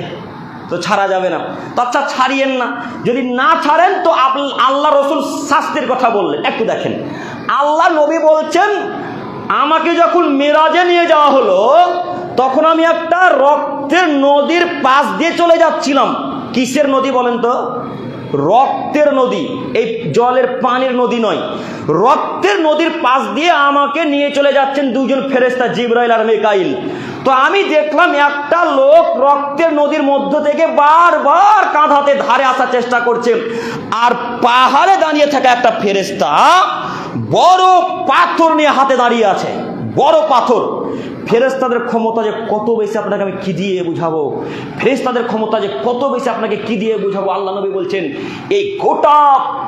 তো ছাড়া যাবে না। তো আচ্ছা ছাড়িয়েন না, যদি না ছাড়েন তো আল্লাহ রসুল শাস্তির কথা বললেন। একটু দেখেন, আল্লাহ নবী বলছেন, আমাকে যখন মেরাজে নিয়ে যাওয়া হলো তখন আমি একটা রক্তের নদীর পাশ দিয়ে চলে যাচ্ছিলাম। কিসের নদী বলেন তো? রক্তের নদী, এই জলের পানির নদী নয়, রক্তের নদীর পাশ দিয়ে আমাকে নিয়ে চলে যাচ্ছেন দুজন ফেরেশতা, জিবরাইল আর মিকাইল। তো আমি দেখলাম একটা লোক রক্তের নদীর মধ্য থেকে বারবার কাঁধাতে ধারে আসার চেষ্টা করছে, আর পাহাড়ে দাঁড়িয়ে থাকা একটা ফেরেশতা বড় পাথর নিয়ে হাতে দাঁড়িয়ে আছে, বড় পাথর। ফেরেশতাদের ক্ষমতা যে কত বেশি আপনাকে আমি কি দিয়ে বুঝাবো, ফেরেশতাদের ক্ষমতা যে কত বেশি আপনাকে কি দিয়ে বুঝাবো। আল্লাহ নবী বলছেন, এই গোটা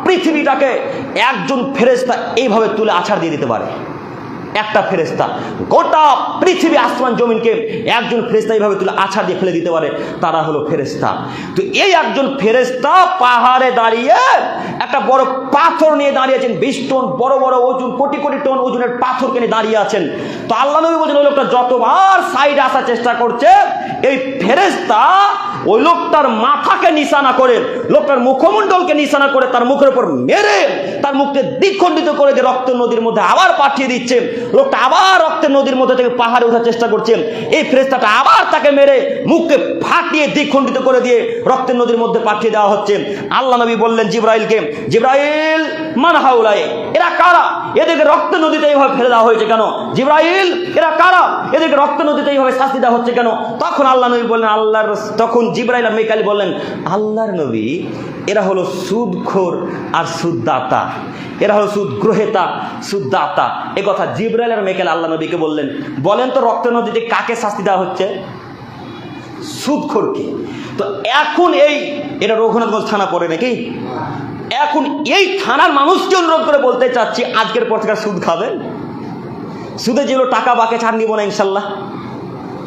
পৃথিবীটাকে একজন ফেরেশতা এইভাবে তুলে আছাড় দিয়ে দিতে পারে। একটা ফেরেশতা গোটা পৃথিবী আসমান জমিনকে একজন ফেরেশতা এইভাবে তুলে আছাড় দিয়ে ফেলে দিতে পারে, তারা হলো ফেরেশতা। তো এই একজন ফেরেশতা পাহাড়ে দাঁড়িয়ে একটা বড় পাথর নিয়ে দাঁড়িয়েছেন, 20 টন বড় বড় ওজন, কোটি কোটি টন ওজনের পাথরকে নিয়ে দাঁড়িয়ে আছেন। তো আল্লাহ নবী বলছেন, ওই লোকটা যতবার সাইডে আসার চেষ্টা করছে, এই ফেরেশতা ওই লোকটার মাথাকে নিশানা করে, লোকটার মুখমণ্ডলকে নিশানা করে, তার মুখের উপর মেরে তার মুখকে দ্বিখণ্ডিত করে দিয়ে রক্তের নদীর মধ্যে আবার পাঠিয়ে দিচ্ছে। লোকটা আবার রক্তের নদীর মধ্যে থেকে পাহাড়ে ওঠার চেষ্টা করছে, এই ফেরেশতাটা আবার তাকে মেরে মুখকে ফাটিয়ে দ্বিখণ্ডিত করে দিয়ে রক্তের নদীর মধ্যে পাঠিয়ে দেওয়া হচ্ছে। আল্লাহ নবী বললেন জিবরাইলকে, জিবরাইল মান হাউলাই, এরা কারা? এদেরকে রক্তের নদীতে এইভাবে ফেলে দেওয়া হয়েছে কেন? জিবরাইল, এরা কারা? এদেরকে রক্তের নদীতে এইভাবে শাস্তি দেওয়া হচ্ছে কেন? তখন আল্লাহ নবী বললেন, তখন জিবরাইল আর মিকাইল বললেন, আল্লাহর নবী, এরা হলো সুদখোর আর সুদদাতা, এরা হলো সুদ গ্রহেতা, সুদদাতা। এ কথা জিবরাইল আর মিকাইল আল্লাহ নবীকে বললেন। বলেন তো রক্তের নদীতে কাকে শাস্তি দেওয়া হচ্ছে? সুদখোরকে। তো এখন এটা রঘুনাথগঞ্জ থানা পড়ে নাকি? এখন এই থানার মানুষকে অনুরোধ করে বলতে চাচ্ছি, আজকের পর থেকে সুদ খাবেন? সুদে যেগুলো টাকা বাকে ছাড় নিব না ইনশাল্লাহ,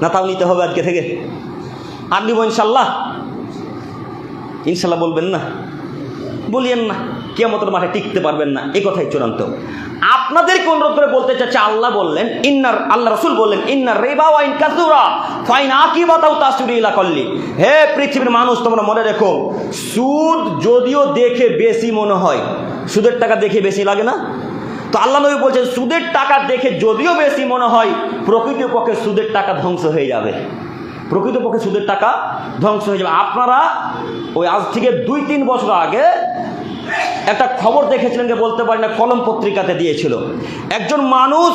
না তাও নিতে হবে আজকে থেকে? আর নিব ইনশাল্লাহ? ইনশাল্লাহ বলবেন না? বলিয়েন না, কিয়ামতের মাঠে টিকতে পারবেন না, এই কথাই চূড়ান্ত। আপনাদেরকে অনুরোধ করে বলতে চাচ্ছি, আল্লাহ বললেন আল্লাহ রাসূল বললেন ইন্নার রিবা ওয়া ইন কাসুরা ফাইন আকিবাতাউ তাসুরি ইলা কল্লি। হে পৃথিবীর মানুষ, তোমরা মনে রেখো, সুদ যদিও দেখে বেশি মনে হয়, সুদের টাকা দেখে বেশি লাগে না? তো আল্লাহ নবী বলছেন সুদের টাকা দেখে যদিও বেশি মনে হয়, প্রকৃতপক্ষে সুদের টাকা ধ্বংস হয়ে যাবে। প্রকৃতপক্ষে সুদের টাকা ধ্বংস হয়ে যাবে। আপনারা ওই আজ থেকে 2-3 বছর আগে একটা খবর দেখেছিলেন, যে বলতে পারি না, কলম পত্রিকাতে দিয়েছিল। একজন মানুষ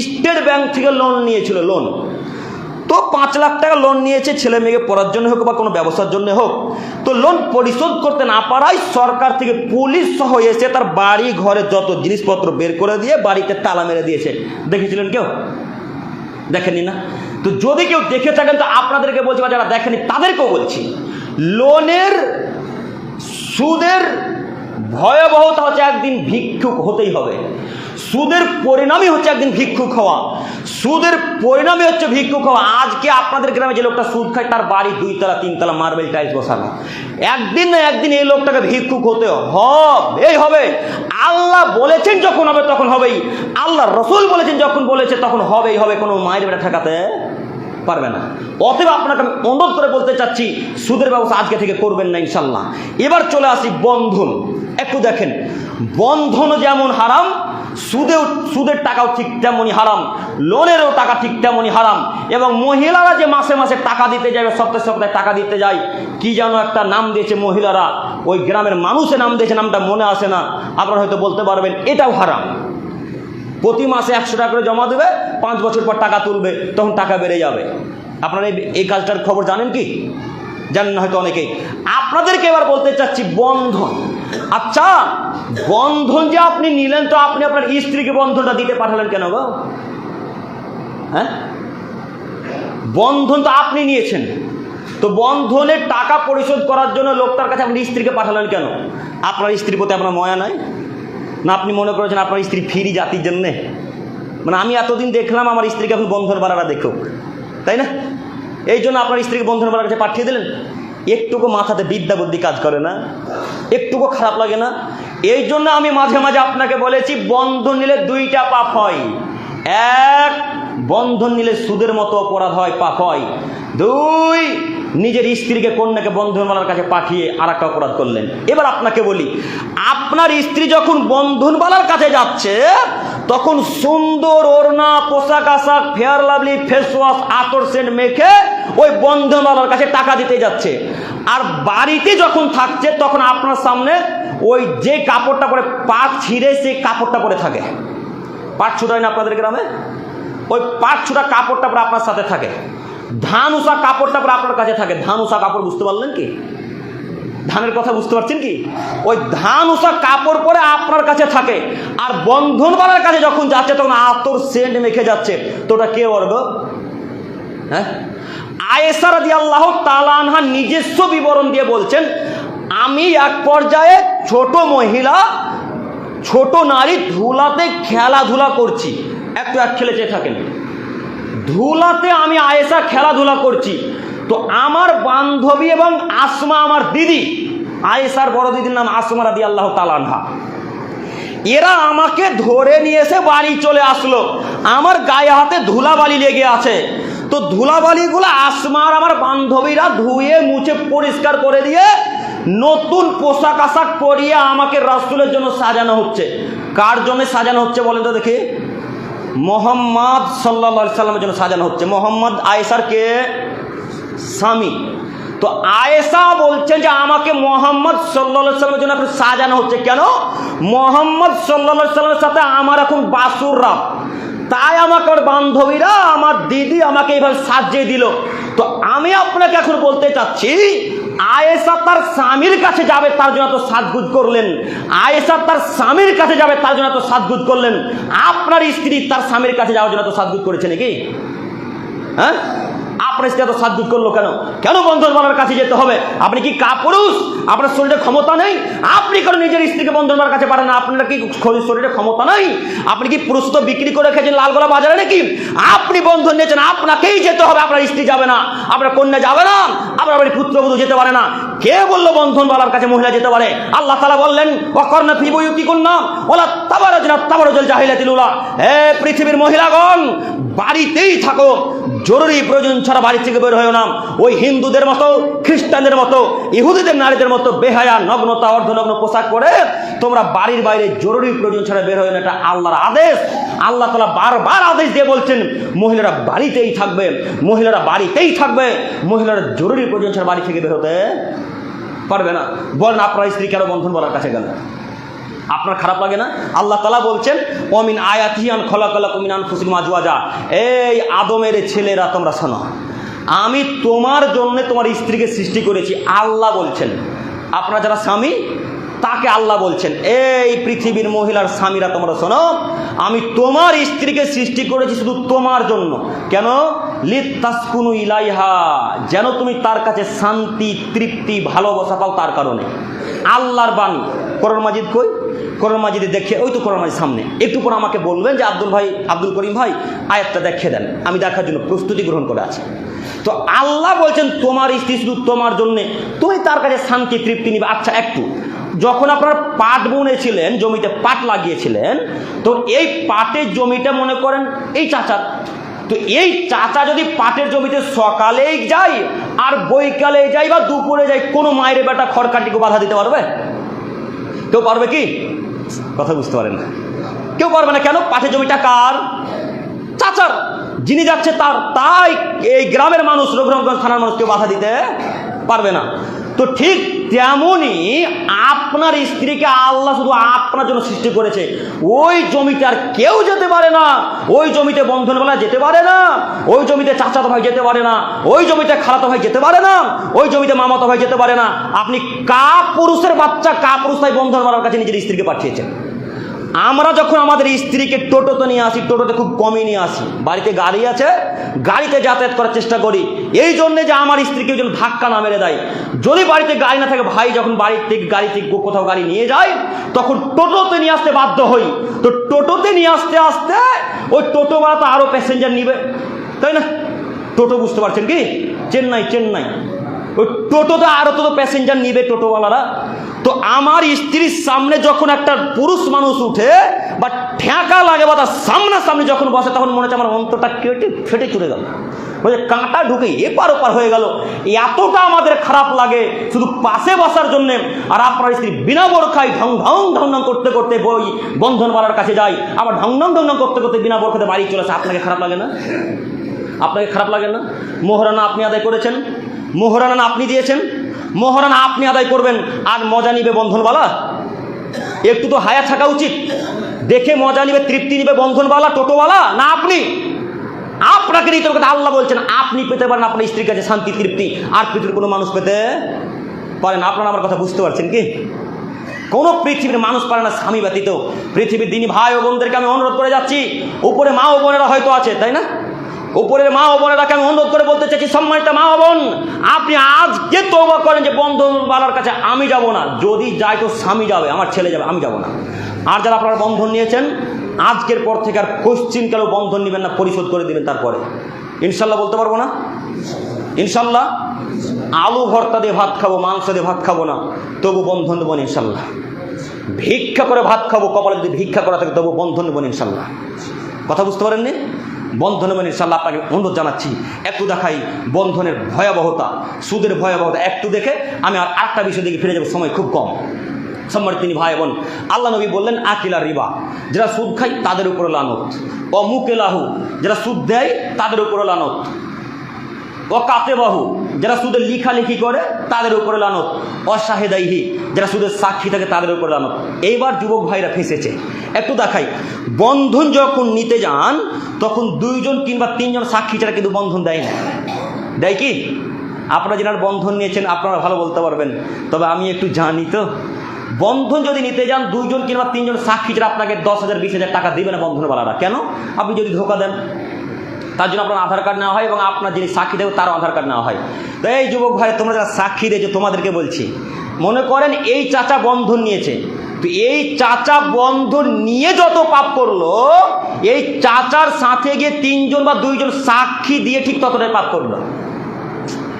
স্টেট ব্যাংক থেকে লোন নিয়েছিল, লোন তো 5 লাখ টাকা লোন নিয়েছে, ছেলে মেয়েকে পড়ার জন্য হোক বা কোনো ব্যবসার জন্য হোক। তো লোন পরিশোধ করতে না পারায় সরকার থেকে পুলিশ সহ এসে তার বাড়ি ঘরে যত জিনিসপত্র বের করে দিয়ে বাড়িতে তালা মেরে দিয়েছে। দেখেছিলেন কেউ? দেখেনি না? তো যদি কেউ দেখে থাকেন তো আপনাদেরকে বলছি, বা যারা দেখেনি তাদেরকেও বলছি, লোনের সুদের ভয়াবহতা হচ্ছে একদিন ভিক্ষুক হতেই হবে। সুদের পরিণামই হচ্ছে একদিন ভিক্ষুক হওয়া। সুদের পরিণামই হচ্ছে ভিক্ষুক হওয়া। আজকে আপনাদের গ্রামে যে লোকটা সুদ খায়, তার বাড়ি 2 তলা 3 তলা মার্বেল টাইলস বসানো, একদিন না একদিন এই লোকটাকে ভিক্ষুক হতে হবে। আল্লাহ বলেছেন যখন হবে তখন হবেই, আল্লাহ রসুল বলেছেন যখন বলেছে তখন হবেই হবে, কোনো মায়ের বেটা ঠেকাতে পারবে না। অতএব আপনাকে অনুরোধ করে বলতে চাচ্ছি, সুদের ব্যবস্থা আজকে থেকে করবেন না ইনশাল্লাহ। এবার চলে আসি বন্ধন। একটু দেখেন, বন্ধনও যেমন হারাম, সুদের টাকাও ঠিক তেমনই হারাম, লোনেরও টাকা ঠিক তেমনই হারাম। এবং মহিলারা যে মাসে মাসে টাকা দিতে যায়, সপ্তাহে সপ্তাহে টাকা দিতে যায়, কি যেন একটা নাম দিয়েছে মহিলারা, ওই গ্রামের মানুষের নাম দিয়েছে, নামটা মনে আসে না, আপনারা হয়তো বলতে পারবেন, এটাও হারাম। প্রতি মাসে 100 টাকা করে জমা দেবে, 5 বছর পর টাকা তুলবে, তখন টাকা বেড়ে যাবে। আপনারা এই কাজটার খবর জানেন কি? জানেন না হয়তো অনেকেই। আপনাদেরকে এবার বলতে চাচ্ছি বন্ধন। আচ্ছা, বন্ধন যে আপনি নিলেন, তো আপনি আপনার স্ত্রীকে বন্ধনটা দিতে পাঠালেন কেন গো? হ্যাঁ, বন্ধন তো আপনি নিয়েছেন, তো বন্ধনের টাকা পরিশোধ করার জন্য লোকটার কাছে আপনি স্ত্রীকে পাঠালেন কেন? আপনার স্ত্রীর প্রতি আপনার মায়া নাই? না আপনি মনে করেছেন আপনার স্ত্রী ফিরি জাতির জন্যে? মানে আমি এতদিন দেখলাম আমার স্ত্রীকে আপনি বন্ধনওয়ালারা দেখুক, তাই না? এই জন্য আপনার স্ত্রীকে বন্ধনওয়ালার কাছে পাঠিয়ে দিলেন। একটুকু মাথাতে বিদ্যা বুদ্ধি কাজ করে না? একটুকু খারাপ লাগে না? এই জন্য আমি মাঝে মাঝে আপনাকে বলেছি, বন্ধন নিলে 2টা পাপ হয়। 1, বন্ধন নিলে সুদের মতো অপরাধ হয়, পাপ হয়। 2, নিজের স্ত্রীকে কন্যাকে বন্ধনওয়ালার কাছে পাঠিয়ে আর একটা অপরাধ করলেন। এবার আপনাকে বলি, আপনার স্ত্রী যখন বন্ধনওয়ালার কাছে যাচ্ছে, তখন সুন্দর ওড়না, পোশাক আশাক, ফেয়ার লাভলি, ফেস ওয়াশ, আতর সেন্ট মেখে ওই বন্ধনওয়ালার কাছে টাকা দিতে যাচ্ছে। আর বাড়িতে যখন থাকছে, তখন আপনার সামনে ওই যে কাপড়টা পরে পাট ছিঁড়ে সেই কাপড়টা পরে থাকে। পাট ছুটায় না আপনাদের গ্রামে? ওই পাট ছুটা কাপড়টা পরে আপনার সাথে থাকে। ধান উষা কাপড়টা পরে আপনার কাছে থাকে। ধান উষা কাপড় বুঝতে পারলেন কি? ধানের কথা বুঝতে পারছেন কি? ওই ধান উষা কাপড় পরে আপনার কাছে থাকে। আর বন্ধনওয়ালার কাছে যখন যাচ্ছে, তখন আতর সেন্ট মেখে যাচ্ছে। তো ওটা কে বর্গ? হ্যাঁ, আয়েশা রাদিয়াল্লাহু তাআলা আনহা নিজস্ব বিবরণ দিয়ে বলছেন, আমি এক পর্যায়ে ছোট মহিলা, ছোট নারী ধুলাতে খেলাধুলা করছি। একটু এক খেলে চেয়ে থাকেন, ধুলাতে আমি আয়েশা খেলাধুলা করছি। তো আমার বান্ধবী এবং আসমা, আমার দিদি, আয়েশার বড় দিদির নাম আসমা রাদিয়াল্লাহু তাআলা আনহা, এরা আমাকে ধরে নিয়ে এসে বাড়ি চলে আসলো। আমার গায়ে হাতে ধুলাবালি লেগে আছে। তো ধুলাবালিগুলো আসমার আমার বান্ধবীরা ধুয়ে মুছে পরিষ্কার করে দিয়ে নতুন পোশাক আশাক পরিয়ে আমাকে রাসূলের জন্য সাজানো হচ্ছে। কার জন্য সাজানো হচ্ছে বলেন তো দেখি? মোহাম্মদ সাল্লাল্লাহু আলাইহি সাল্লামের জন্য সাজানো হচ্ছে। মোহাম্মদ আয়েশার কে? স্বামী। তো আয়েশা বলছেন যে আমাকে মোহাম্মদ সাল্লাল্লাহু আলাইহি সাল্লামের জন্য এখন সাজানো হচ্ছে। কেন? মোহাম্মদ সাল্লাল্লাহু আলাইহি সাল্লামের সাথে আমার এখন বাসুর রাত, তাই আমাকে ওর বান্ধবীরা, আমার দিদি আমাকে এইভাবে সাজিয়ে দিল। তো আমি আপনাকে এখন বলতে চাচ্ছি, আয়েশা তার স্বামীর কাছে যাবে তার জন্য তো সাজগুজ করলেন। আয়েশা তার স্বামীর কাছে যাবে তার জন্য তো সাজগুজ করলেন। আপনার স্ত্রী তার স্বামীর কাছে যাওয়ার জন্য তো সাজগুজ করেছে নাকি? হ্যাঁ, আপনার স্ত্রী এত সাজুদ করলো কেন? কেন বন্ধনওয়ালার কাছে যেতে হবে? আপনি কি কাপুরুষ? আপনার শরীরে ক্ষমতা নেই? আপনি কেন নিজের স্ত্রীকে বন্ধনওয়ালার কাছে পাঠান? আপনার কি শরীরে ক্ষমতা নাই? আপনি কি প্রস্তুত বিক্রি করে খেয়েছেন লালগোলা বাজারে নাকি? আপনি বন্ধন নিয়েছেন, আপনাকেই যেতে হবে, আপনার স্ত্রী যাবে না, আপনার কন্যা যাবে না, আপনার বাড়ির পুত্রবধূ যেতে পারে না। কে বললো বন্ধনওয়ালার কাছে মহিলা যেতে পারে? আল্লাহ তাআলা বললেন ওয়াকরনা ফি বুয়ুতিকুন্না ওয়ালা তাবারাজনা তাবারুজাল জাহিলিয়াতিল উলা। হে পৃথিবীর মহিলাগণ, বাড়িতেই থাকো, জরুরি প্রয়োজন ছাড়া বাড়ি থেকে বের হয়েও না। ওই হিন্দুদের মতো, খ্রিস্টানদের মতো, ইহুদিদের নারীদের মতো বেহায়া নগ্নতা অর্ধনগ্ন পোশাক পরে তোমরা বাড়ির বাইরে জরুরি প্রয়োজন ছাড়া বের হয়ে না। এটা আল্লাহর আদেশ। আল্লাহ তাআলা বারবার আদেশ দিয়ে বলছেন মহিলারা বাড়িতেই থাকবে, মহিলারা বাড়িতেই থাকবে, মহিলারা জরুরি প্রয়োজন ছাড়া বাড়ি থেকে বের হতে পারবে না। বলেন আপনার স্ত্রী কেন বন্ধন বলার কাছে গেল? আপনার খারাপ লাগে না? আল্লাহ তাআলা বলছেন ওমিন আয়াতিহি আন খলাকালাকুম মিন আনফুসিকুম আজওয়াজা। এই আদমের ছেলেরা তোমরা শোনো, আমি তোমার জন্য তোমার স্ত্রীকে সৃষ্টি করেছি। আল্লাহ বলছেন, আপনারা যারা স্বামী তাকে আল্লাহ বলছেন, এই পৃথিবীর মহিলার স্বামীরা তোমরা শোনো, আমি তোমার স্ত্রীকে সৃষ্টি করেছি শুধু তোমার জন্য। কেন? লিতাসকুনু ইলাইহা, যেন তুমি তার কাছে শান্তি, তৃপ্তি, ভালোবাসা পাও, তার কারণে। আল্লাহর বাণী। কোরআন মাজিদ কই? কোরআন মাজিদে দেখে, ওই তো কোরআন মাজিদ সামনে, একটু পর আমাকে বলবেন যে আব্দুল করিম ভাই আয়াতটা দেখিয়ে দেন, আমি দেখার জন্য প্রস্তুতি গ্রহণ করে আছি। তো আল্লাহ বলছেন তোমার স্ত্রী শুধু তোমার জন্যে, তুমি তার কাছে শান্তি, তৃপ্তি নিবে। আচ্ছা, একটু যখন আপনার পাট বুনেছিলেন, জমিতে পাট লাগিয়েছিলেন, তো এই পাটের জমিটা মনে করেন এই চাচার, তো এই চাচা যদি পাটের জমিতে সকালেই যায় আর বৈকালে যায় বা দুপুরে যায়, কোনো মায়ের বেটা খড়কাটিকে বাধা দিতে পারবে? কেউ পারবে কি? কথা বুঝতে পারেন না, কেউ পারবে না। কেন? পাটের জমিটা কার? চাচার। যিনি যাচ্ছে তার। তাই এই গ্রামের মানুষ, রঘুরামগঞ্জ থানার মানুষ কেউ বাধা দিতে পারবে না। তো ঠিক তেমনই আপনার স্ত্রীকে আল্লাহ শুধু আপনার জন্য সৃষ্টি করেছে। ওই জমিতে আর কেউ যেতে পারে না, ওই জমিতে বন্ধনওয়ালা যেতে পারে না, ওই জমিতে চাচাতো ভাই যেতে পারে না, ওই জমিতে খালাতো ভাই যেতে পারে না, ওই জমিতে মামাতো ভাই যেতে পারে না। আপনি কাপুরুষের বাচ্চা, কাপুরুষ তাই বন্ধনওয়ালার কাছে নিজের স্ত্রীকে পাঠিয়েছেন। আমরা যখন আমাদের স্ত্রীকে টোটোতে নিয়ে আসি, টোটোতে খুব কমই নিয়ে আসি, বাড়িতে গাড়ি আছে, গাড়িতে যাতায়াত করার চেষ্টা করি, এই জন্যে যে আমার স্ত্রীকে যেন ধাক্কা না মেরে দেয়। যদি বাড়িতে গাড়ি না থাকে, ভাই যখন বাড়ির থেকে গাড়ি থেকে কোথাও গাড়ি নিয়ে যায়, তখন টোটোতে নিয়ে আসতে বাধ্য হই। তো টোটোতে নিয়ে আসতে আসতে ওই টোটোওয়ালা তো আরও প্যাসেঞ্জার নিবে, তাই না? টোটো বুঝতে পারছেন কি? চেন্নাই ওই টোটোতে আরও তো প্যাসেঞ্জার নিবে টোটোওয়ালারা। তো আমার স্ত্রীর সামনে যখন একটা পুরুষ মানুষ উঠে বা ঠেকা লাগে বা তার সামনাসামনি যখন বসে, তখন মনে হচ্ছে আমার অন্তরটা কেটে ফেটে চলে গেল, বলছে কাঁটা ঢুকে এপার ওপার হয়ে গেল। এতটা আমাদের খারাপ লাগে শুধু পাশে বসার জন্যে। আর আপনার স্ত্রী বিনা বোরখায় ঢং ঢং ঢং ঢং করতে করতে বই বন্ধনওয়ালার কাছে যায়, আবার ঢং ঢং ঢং ঢং করতে করতে বিনা বোরখাতে বাড়ি চলে আসে। আপনাকে খারাপ লাগে না? আপনাকে খারাপ লাগে না? মোহরানা আপনি আদায় করেছেন, মোহরানা আপনি দিয়েছেন, মোহরানা আপনি আদায় করবেন, আর মজা নিবে বন্ধনওয়ালা? একটু তো হায়া থাকা উচিত। দেখে মজা নিবে, তৃপ্তি নিবে বন্ধনওয়ালা, টোটোওয়ালা না আপনি? আপনাকে নিতে হবে। আল্লাহ বলছেন আপনি পেতে পারেন আপনার স্ত্রীর কাছে শান্তি, তৃপ্তি, আর পৃথিবীর কোনো মানুষ পেতে পারে না। আপনারা আমার কথা বুঝতে পারছেন কি? কোনো পৃথিবীর মানুষ পারে না স্বামী ব্যতীত। পৃথিবীর দিনী ভাই ও বোনদেরকে আমি অনুরোধ করে যাচ্ছি, উপরে মা ও বোনেরা হয়তো আছে, তাই না? উপরের মা ও বোনেরাকে আমি অনুরোধ করে বলতে চাইছি, সম্মানিত মা ও বোন, আপনি আজকে তওবা করেন যে বন্ধনওয়ালার কাছে আমি যাব না। যদি যাই তো স্বামী যাবে, আমার ছেলে যাবে, আমি যাব না। আর যারা আপনারা বন্ধন নিয়েছেন, আজকের পর থেকে আর কোশ্চিনকালেও বন্ধন নেবেন না, পরিশোধ করে দিবেন। তারপরে ইনশাল্লাহ বলতে পারবো না? ইনশাল্লাহ আলু ভর্তা দিয়ে ভাত খাবো, মাংস দিয়ে ভাত খাবো না, তবু বন্ধন দেবো ইনশাল্লাহ। ভিক্ষা করে ভাত খাবো, কপালে যদি ভিক্ষা করা থাকে তবু বন্ধন দেবো ইনশাল্লাহ। কথা বুঝতে পারেননি? বন্ধন নেবেন ইনশাল্লাহ। আপনাকে অনুরোধ জানাচ্ছি, একটু দেখাই বন্ধনের ভয়াবহতা, সুদের ভয়াবহতা একটু দেখে আমি আর আরেকটা বিষয় দিকে ফিরে যাবো, সময় খুব কম। সম্মানিত তিনি ভাই বোন, আল্লাহ নবী বললেন আকিলা রিবা, যারা সুদ খায় তাদের উপরে লানত। অমুকেলাহু, যারা সুদ দেয় তাদের উপরে লানত। অকাতেবাহু, যারা সুদের লিখালেখি করে তাদের উপরে লানত। অশাহেদাইহি, যারা সুদের সাক্ষী থাকে তাদের উপরে লানত। এইবার যুবক ভাইরা ফেঁসেছে। একটু দেখাই, বন্ধন যখন নিতে যান তখন 2জন কিংবা 3জন সাক্ষী ছাড়া কিন্তু বন্ধন দেয় না। দেয় কি? আপনারা যারা বন্ধন নিয়েছেন আপনারা ভালো বলতে পারবেন, তবে আমি একটু জানি। তো বন্ধন যদি নিতে যান 2জন কিংবা 3জন সাক্ষী ছাড়া আপনাকে 10,000 20,000 টাকা দিবে না বন্ধনওয়ালারা। কেন? আপনি যদি ধোকা দেন, তার জন্য আপনার আধার কার্ড নেওয়া হয় এবং আপনার যিনি সাক্ষী দেবে তারও আধার কার্ড নেওয়া হয়। তো এই যুবক ভাই, তোমরা যারা সাক্ষী দিয়েছো তোমাদেরকে বলছি, মনে করেন এই চাচা বন্ধন নিয়েছে, তো এই চাচা বন্ধন নিয়ে যত পাপ করলো, এই চাচার সাথে গিয়ে 3 জন বা 2 জন সাক্ষী দিয়ে ঠিক ততটাই পাপ করলো।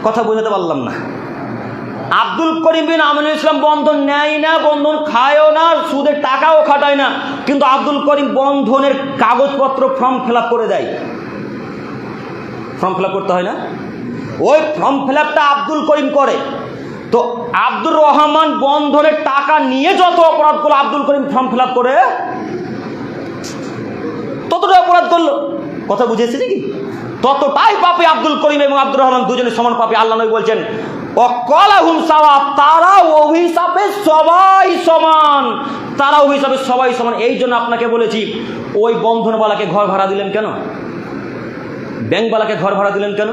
কথা বোঝাতে পারলাম না? আব্দুল করিম বিন আমিনুল ইসলাম বন্ধন নেয় না, বন্ধন খায়ও না, সুদের টাকাও খাটায় না, কিন্তু আব্দুল করিম বন্ধনের কাগজপত্র ফর্ম ফিল করে দেয়। ফর্ম ফিল করতে হয় না? ওই ফর্ম ফিল আব্দুল করিম করে। তো আব্দুর রহমান বন্ধনের টাকা নিয়ে যত অপরাধ করলো, আব্দুল করিম ফর্ম ফিল করে ততটাই অপরাধ করলো। কথা বুঝেছে নাকি? ততটাই পাপী আব্দুল করিম এবং আব্দুর রহমান, দুজনে সমান পাপী। আল্লাহ নবী বলছেন অকলাহুম সাওয়া, তারা অভিশাপে সবাই সমান, তারা অভিশাপে সবাই সমান। এই জন্য আপনাকে বলেছি, ওই বন্ধনওয়ালাকে ঘর ভাড়া দিলেন কেন? ব্যাংকওয়ালাকে ঘর ভাড়া দিলেন কেন?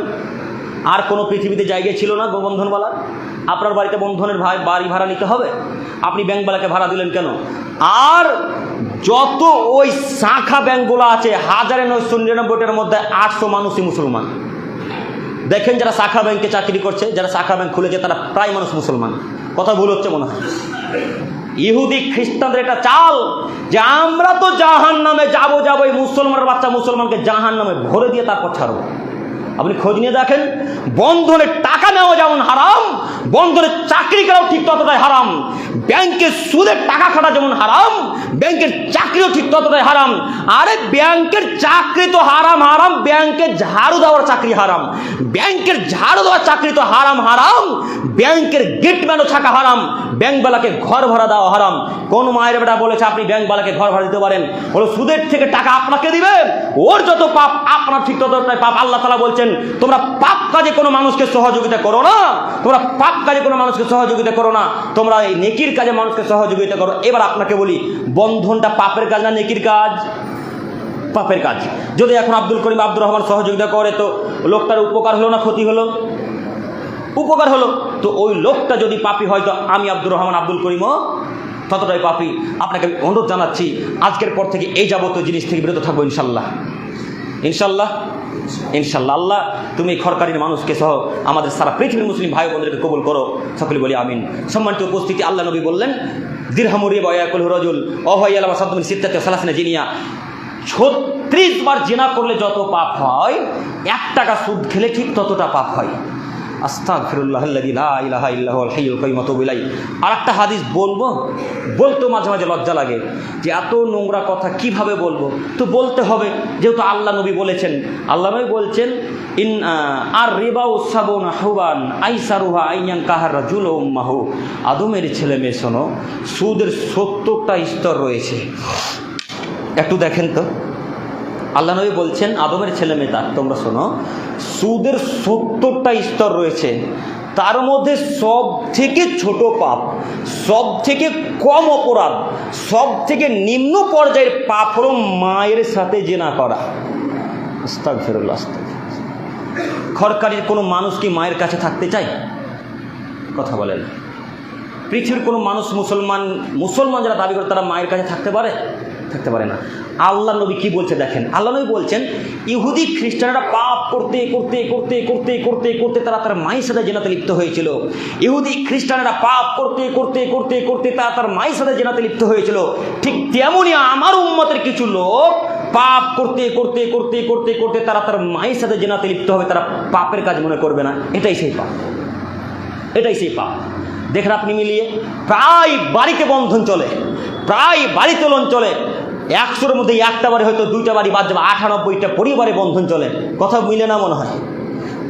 আর কোনো পৃথিবীতে জায়গায় ছিল না বন্ধনওয়ালা? আপনার বাড়িতে বন্ধনের বাড়ি ভাড়া নিতে হবে, আপনি ব্যাংকওয়ালাকে ভাড়া দিলেন কেন? আর যত ওই শাখা ব্যাংকগুলো আছে, 1999টার মধ্যে 800 মানুষই মুসলমান। দেখেন যারা শাখা ব্যাংকে চাকরি করছে, যারা শাখা ব্যাংক খুলেছে, তারা প্রায় মানুষ মুসলমান। কথা ভুল হচ্ছে মনে হয়। ইহুদি খ্রিস্টানদের এটা চাল যে আমরা তো জাহান নামে যাবো, এই মুসলমানের বাচ্চা মুসলমানকে জাহান নামে ভরে দিয়ে তারপর ছাড়বো। আপনি খোঁজ নিয়ে দেখেন, বন্ধনের টাকা নেওয়া যেমন হারাম, বন্ধনের চাকরি করাও ঠিক ততটাই হারাম। ব্যাংকের সুদের টাকা খাটা যেমন হারাম, ব্যাংকের চাকরিও ঠিক ততটাই হারাম। আরে ব্যাংকের চাকরি তো হারাম, ব্যাংকের ঝাড়ু দেওয়ার চাকরি হারাম। ব্যাংকের ঝাড়ু দেওয়ার চাকরি তো হারাম, ব্যাংকের গেটম্যানও থাকা হারাম, ব্যাংকওয়ালাকে ঘর ভাড়া দেওয়া হারাম। কোন মায়ের বেটা বলেছে আপনি ব্যাংকওয়ালাকে ঘর ভাড়া দিতে পারেন? হলো সুদের থেকে টাকা আপনাকে দিবে, ওর যত পাপ আপনার ঠিক ততটাই পাপ। আল্লাহ তাআলা বলছেন তোমরা পাপ কাজে কোনো মানুষকে সহযোগিতা করো না, তোমরা পাপ কাজে কোনো মানুষকে সহযোগিতা করো না, তোমরা এই নেকির কাজে মানুষকে সহযোগিতা করো। এবার আপনাকে বলি, বন্ধনটা পাপের কাজ না নেকির কাজ? পাপের কাজ। যদি এখন আব্দুল করিম আব্দুর রহমান সহযোগিতা করে, তো লোকটার উপকার হলো না ক্ষতি হলো? উপকার হলো। তো ওই লোকটা যদি পাপী হয়, তো আমি আব্দুর রহমান আব্দুল করিমও ততটাই পাপী। আপনাকে আমি অনুরোধ জানাচ্ছি, আজকের পর থেকে এই যাবতীয় জিনিস থেকে বিরত থাকবো ইনশাল্লাহ। ইনশাল্লাহ, ইনশাল্লাহ। আল্লাহ তুমি খরকারীর মানুষকে সহ আমাদের সারা পৃথিবীর মুসলিম ভাই বোনদেরকে কবুল করো, সকলে বলি আমিন। সম্মানিত উপস্থিতি, আল্লাহ নবী বললেন দিরহামুরি বয়াকুল রজুল অহয়ালা বা সাদ্দুমিন সিত্তাতে সালাসিনা জিনিয়া, 36 বার জিনা করলে যত পাপ হয়, 1 টাকা সুদ খেলে ঠিক ততটা পাপ হয়। আস্তাগফিরুল্লাহাল্লাযী লা ইলাহা ইল্লা হুয়াল হাইয়ুল কাইয়্যুম ওয়া আতুবু ইলাইহি। আরেকটা হাদিস বলতেও মাঝে মাঝে লজ্জা লাগে যে এত নোংরা কথা কিভাবে বলবো, তো বলতে হবে যেহেতু আল্লাহ নবী বলেছেন। আল্লাহ নবী বলছেন আর রিবাউ সাবুনা হুবান আইসারুহা আইয়ান কাহার রাজুল উম্মাহু, আদমের ছেলে মেয়ে শোনো, সুদের 70টা স্তর রয়েছে। একটু দেখেন তো, আল্লাহ নবী বলছেন আদমের ছেলে মেয়ে তার, তোমরা শোনো, সুদের 70টা স্তর রয়েছে। তার মধ্যে সব থেকে ছোট পাপ, সব থেকে কম অপরাধ, সব থেকে নিম্ন পর্যায়ের পাপ হলো মায়ের সাথে জিনা করা। আস্তাগফিরুল্লাহ। খরকারির কোনো মানুষ কি মায়ের কাছে থাকতে চায়? কথা বলেন। পৃথিবীর কোনো মানুষ মুসলমান যারা দাবি করে তারা মায়ের কাছে থাকতে পারে? থাকতে পারে না। আল্লাহ নবী কি বলছে দেখেন, আল্লাহ নবী বলছেন ইহুদি খ্রিস্টানরা পাপ করতে করতে করতে করতে করতে করতে তারা তার মায়ের সাথে জিনাতে লিপ্ত হয়েছিল। ইহুদি খ্রিস্টানরা পাপ করতে করতে করতে করতে তারা তার মায়ের সাথে জিনাতে লিপ্ত হয়েছিল। ঠিক তেমনই আমার উম্মতের কিছু লোক পাপ করতে করতে করতে করতে করতে তারা তার মায়ের সাথে জিনাতে লিপ্ত হবে, তারা পাপের কাজ মনে করবে না। এটাই সেই পাপ, এটাই সেই পাপ। দেখেন আপনি মিলিয়ে প্রায় বাড়িতে বন্ধন চলে, প্রায় বাড়ি তোলন চলে। 100-এর মধ্যে 1টা বাড়ি, হয়তো 2টা বাড়ি বাদ যাবে, 98টা পরিবারে বন্ধন চলে। কথা মিলে না মনে হয়?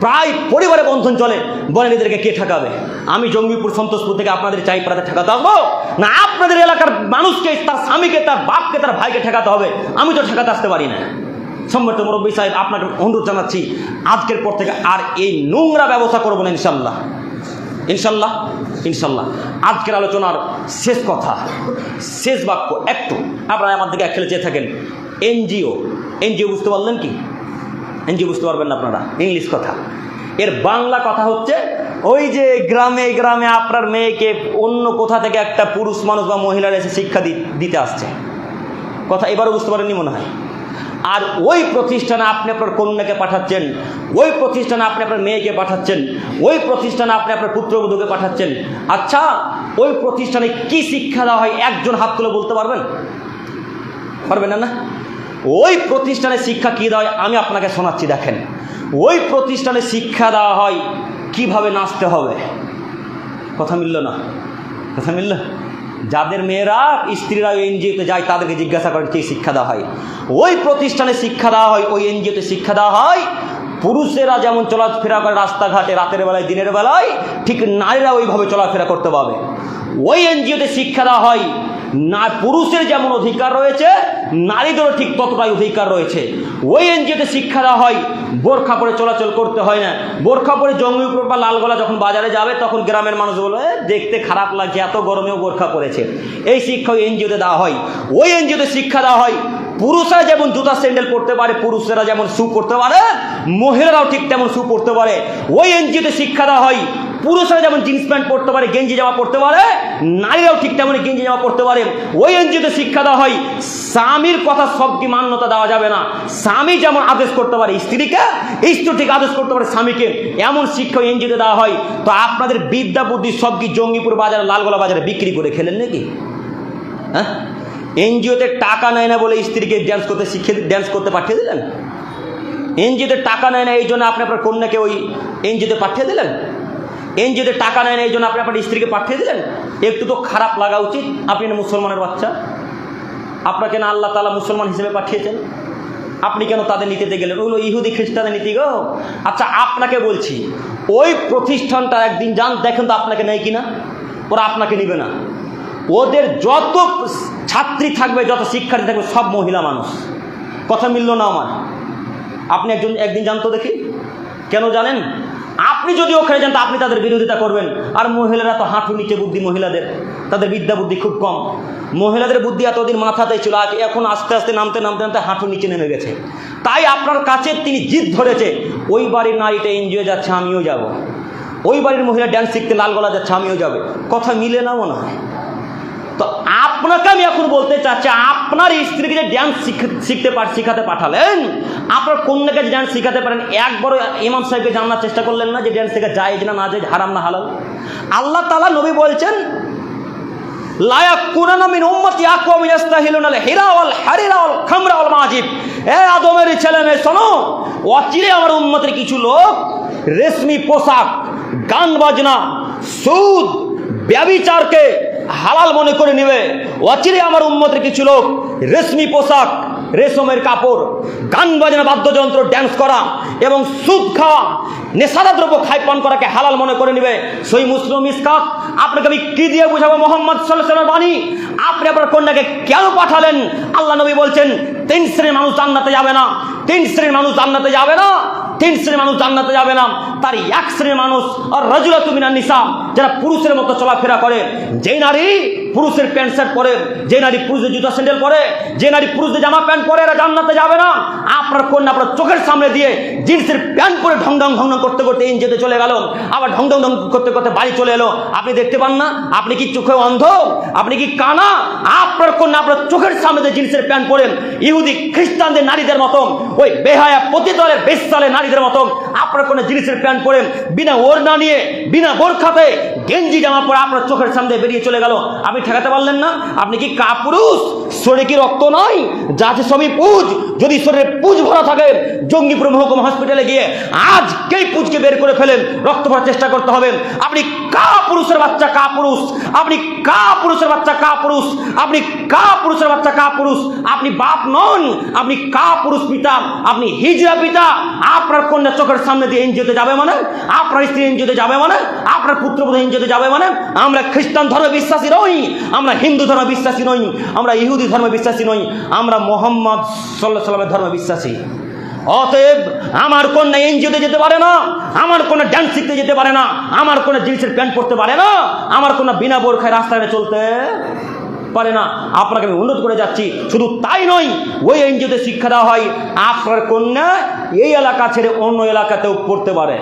প্রায় পরিবারে বন্ধন চলে। বলেন এদেরকে কে ঠকাবে? আমি জঙ্গিপুর সন্তোষপুর থেকে আপনাদের চাইপাড়াতে ঠেকাতে আসবো, না আপনাদের এলাকার মানুষকে, তার স্বামীকে, তার বাপকে, তার ভাইকে ঠেকাতে হবে? আমি তো ঠেকাতে আসতে পারি না। সম্মানিত মুরব্বী সাহেব, আপনাকে অনুরোধ জানাচ্ছি, আজকের পর থেকে আর এই নোংরা ব্যবস্থা করবো না ইনশাল্লাহ, ইনশাল্লাহ, ইনশাল্লাহ। আজকের আলোচনার শেষ কথা, শেষ বাক্য একটু আপনারা আমার দিকে খেলে চেয়ে থাকেন। এনজিও, এনজিও বুঝতে পারলেন কি? এনজিও বুঝতে পারবেন না আপনারা? ইংলিশ কথা। এর বাংলা কথা হচ্ছে ওই যে গ্রামে গ্রামে আপনার মেয়েকে অন্য কোথা থেকে একটা পুরুষ মানুষ বা মহিলারা এসে শিক্ষা দিতে আসছে। কথা এবারও বুঝতে পারেননি মনে হয়? আর ওই প্রতিষ্ঠানে আপনি আপনার কন্যাকে পাঠাচ্ছেন, ওই প্রতিষ্ঠানে আপনি আপনার মেয়েকে পাঠাচ্ছেন, ওই প্রতিষ্ঠানে আপনি আপনার পুত্রবধূকে পাঠাচ্ছেন। আচ্ছা, ওই প্রতিষ্ঠানে কি শিক্ষা দেওয়া হয় একজন হাত তুলে বলতে পারবেন? পারবেন না? ওই প্রতিষ্ঠানে শিক্ষা কী দেওয়া হয় আমি আপনাকে শোনাচ্ছি। দেখেন, ওই প্রতিষ্ঠানে শিক্ষা দেওয়া হয় কিভাবে নাচতে হবে। কথা মিলল না? কথা মিলল? যাদের মেয়েরা স্ত্রীরা এনজিওতে যায় তাদেরকে জিজ্ঞাসা করেন কী শিক্ষা দেওয়া হয়। ওই প্রতিষ্ঠানে শিক্ষা দেওয়া হয়, ওই এনজিওতে শিক্ষা দেওয়া হয় পুরুষেরা যেমন চলাফেরা করে রাস্তাঘাটে রাতের বেলায় দিনের বেলায়, ঠিক নারীরা ওইভাবে চলাফেরা করতে পারবে। ওই এনজিওতে শিক্ষা দেওয়া হয় না পুরুষের যেমন অধিকার রয়েছে নারীদেরও ঠিক ততটাই অধিকার রয়েছে। ওই এনজিওতে শিক্ষা দেওয়া হয় বোরখা পরে চলাচল করতে হয় না। বোরখা পরে জঙ্গি উপর বা লালগোলা যখন বাজারে যাবে তখন গ্রামের মানুষ বলে দেখতে খারাপ লাগছে, এত গরমেও বোরখা পরেছে। এই শিক্ষা ওই এনজিওতে দেওয়া হয়। ওই এনজিওতে শিক্ষা দেওয়া হয় পুরুষরা যেমন জুতা স্যান্ডেল পরতে পারে, পুরুষেরা যেমন শু পরতে পারে, মহিলারাও ঠিক তেমন শু পরতে পারে। ওই এনজিওতে শিক্ষা দেওয়া হয় পুরুষরা যেমন জিন্স প্যান্ট পরতে পারে, গেঞ্জি জামা পরতে পারে, নারীরাও ঠিক তেমনই গেঞ্জি জামা পরতে পারে। ওই এনজিওতে শিক্ষা দেওয়া হয় স্বামীর কথা সব কি মান্যতা দেওয়া যাবে না। স্বামী যেমন আদেশ করতে পারে স্ত্রীকে, স্ত্রী ঠিক আদেশ করতে পারে স্বামীকে, এমন শিক্ষা এনজিওতে দেওয়া হয়। তো আপনাদের বিদ্যা বুদ্ধি সব কি জঙ্গিপুর বাজারে লালগোলা বাজারে বিক্রি করে খেলেন নাকি? হ্যাঁ, এনজিওতে টাকা নেয় না বলে স্ত্রীকে ড্যান্স করতে পাঠিয়ে দিলেন? এনজিওতে টাকা নেয় না এই জন্য আপনি আপনার কন্যাকে ওই এনজিওতে পাঠিয়ে দিলেন? এনজিওতে টাকা নেয় না এই জন্য আপনি আপনার স্ত্রীকে পাঠিয়ে দিলেন? একটু তো খারাপ লাগা উচিত। আপনি না মুসলমানের বাচ্চা, আপনাকে না আল্লাহ তাআলা মুসলমান হিসেবে পাঠিয়েছেন, আপনি কেন তাদের নীতিতে গেলেন? ওগুলো ইহুদি খ্রিস্টানের নীতি গো। আচ্ছা, আপনাকে বলছি ওই প্রতিষ্ঠানটা একদিন যান দেখেন তো আপনাকে নেয় কিনা। ওরা আপনাকে নিবে না। ওদের যত ছাত্রী থাকবে, যত শিক্ষার্থী থাকবে সব মহিলা মানুষ। কথা মিলল না আমার? আপনি একদিন জানতো দেখি। কেন জানেন? আপনি যদি ওখানে যান আপনি তাদের বিরোধিতা করবেন। আর মহিলারা তো হাঁটু নিচে বুদ্ধি, মহিলাদের তাদের বিদ্যা বুদ্ধি খুব কম। মহিলাদের বুদ্ধি এতদিন মাথাতেই ছিল, এখন আস্তে আস্তে নামতে নামতে নামতে হাঁটু নিচে নেমে গেছে। তাই আপনার কাছে তিনি জিদ ধরেছে, ওই বাড়ির নারীটা এনজিও যাচ্ছে আমিও যাব, ওই বাড়ির মহিলা ড্যান্স শিখতে লালগোলা যাচ্ছে আমিও যাবে। কথা মিলে না মনে হয়? তো আপনাকে আমি এখন বলতে চাচ্ছি, আপনার স্ত্রীকে যে ড্যান্স শিখাতে পাঠালেন, আপনার কন্যাকে যে ড্যান্স শিখাতে পারেন, একবারও ইমাম সাহেবকে জানার চেষ্টা করলেন না যে ড্যান্স শেখা জায়েজ না না জায়েজ, হারাম না হালাল? আল্লাহ তাআলা নবী বলছেন লা ইয়াকুনা মিন উম্মতি আকওয়াম ইস্তাহিলুনা আল হিরা ওয়াল হারিরা ওয়াল খামরা ওয়াল মাজিব। এ আদমের ছেলে মেয়ে শোনো, অচিরে আমার উম্মতের কিছু লোক রেশমি পোশাক, গান বাজনা, সুদ, ব্যভিচারকে হালাল মনে করে নেবে। অচিরে আমার উম্মতের কিছু লোক রেশমি পোশাক, রেশমের কাপড়, গান বাজনা, বাদ্যযন্ত্র, ড্যান্স করা এবং সুদ খাওয়া, নেশাদার দ্রব্য পান করাকে হালাল মনে করে নেবে। সহিহ মুসলিম মিসকাত। আপনাকে আমি কি দিয়ে বুঝাবো মুহাম্মদ সাল্লাল্লাহু আলাইহি ওয়াসাল্লামের বাণী? আপনি আপনার কন্যাকে কেন পাঠালেন? আল্লাহ নবী বলছেন 3 শ্রেণীর মানুষ জান্নাতে যাবে না, 3 শ্রেণীর মানুষ জান্নাতে যাবে না, 3 শ্রেণীর মানুষ জান্নাতে যাবে না। তার 1 শ্রেণীর মানুষ আর রাজুলাতু মিনান নিসা, যারা পুরুষের মতো চলাফেরা করে। যেই নারী পুরুষের প্যান্ট শার্ট পরে, যে নারী পুরুষের জুতা স্যান্ডেল পরে, যে নারী পুরুষদের জামা প্যান্ট পরে, এরা জান্নাতে যাবে না। আপনার কন্যা আপনার চোখের সামনে দিয়ে জিন্সের প্যান্ট পরে ঢং ঢং ঢং ঢং করতে করতে এনজিওতে চলে গেল, আবার ঢং ঢং ঢং করতে করতে বাড়ি চলে এলো। আপনি দেখতে পান না? আপনি কি চোখে অন্ধ? আপনি কি কানা? আপনার কন্যা আপনার চোখের সামনে দিয়ে জিন্সের প্যান্ট পরে ইহুদি খ্রিস্টানদের নারীদের মতো, ওই বেহায়া পতিতলের বেশ্যালের নারীদের মতো আপনার কন্যা জিন্সের প্যান্ট পরে বিনা ওড়না নিয়ে, বিনা বোরখাতে, গেঞ্জি জামা পরে আপনার চোখের সামনে বেরিয়ে চলে গেল। আপনি ঠেকাতে পারলেন না? আপনি কি কাপুরুষ? শরীরে কি রক্ত নয়? যা আছে সবই পুজ। যদি শরীরে পুজ ভরা থাকে, জঙ্গিপুর মহকুমা হসপিটালে গিয়ে আজকেই পুজকে বের করে ফেলেন, রক্ত ভরার চেষ্টা করতে হবে। আপনি কাপুরুষের বাচ্চা, কাপুরুষ। আপনি কাপুরুষের বাচ্চা, কাপুরুষ। আপনি কাপুরুষের বাচ্চা, কাপুরুষ। আপনি বাপ নন, আপনি কাপুরুষ পিতা, আপনি হিজড়া পিতা। আপনার কন্যা চোখের সামনে দিয়ে এনজিওতে যাবে মানে, আপনার স্ত্রী এনজিওতে যাবে মানে, আপনার পুত্রবধূ এনজিওতে যাবে মানে। আমরা খ্রিস্টান ধর্মে বিশ্বাসী নই, আমরা হিন্দু ধর্মে বিশ্বাসী নই, আমরা ইহুদি ধর্মে বিশ্বাসী নই, আমরা মুহাম্মদ সাল্লাল্লাহু আলাইহি ওয়াসাল্লামের ধর্মে বিশ্বাসী। অতএব আমার কন্যা এনজিওতে যেতে পারে না, আমার কন্যা ড্যান্স শিখতে যেতে পারে না, আমার কন্যা জিন্সের প্যান্ট পরতে পারে না, আমার কন্যা বিনা বোরখায় রাস্তায় চলতে পারে না। আপনাকে আমি অনুরোধ করে যাচ্ছি। শুধু তাই নয়, ওই এনজিওতে শিক্ষা দেওয়া হয় আপনার কন্যা এই এলাকা ছেড়ে অন্য এলাকাতেও পড়তে পারে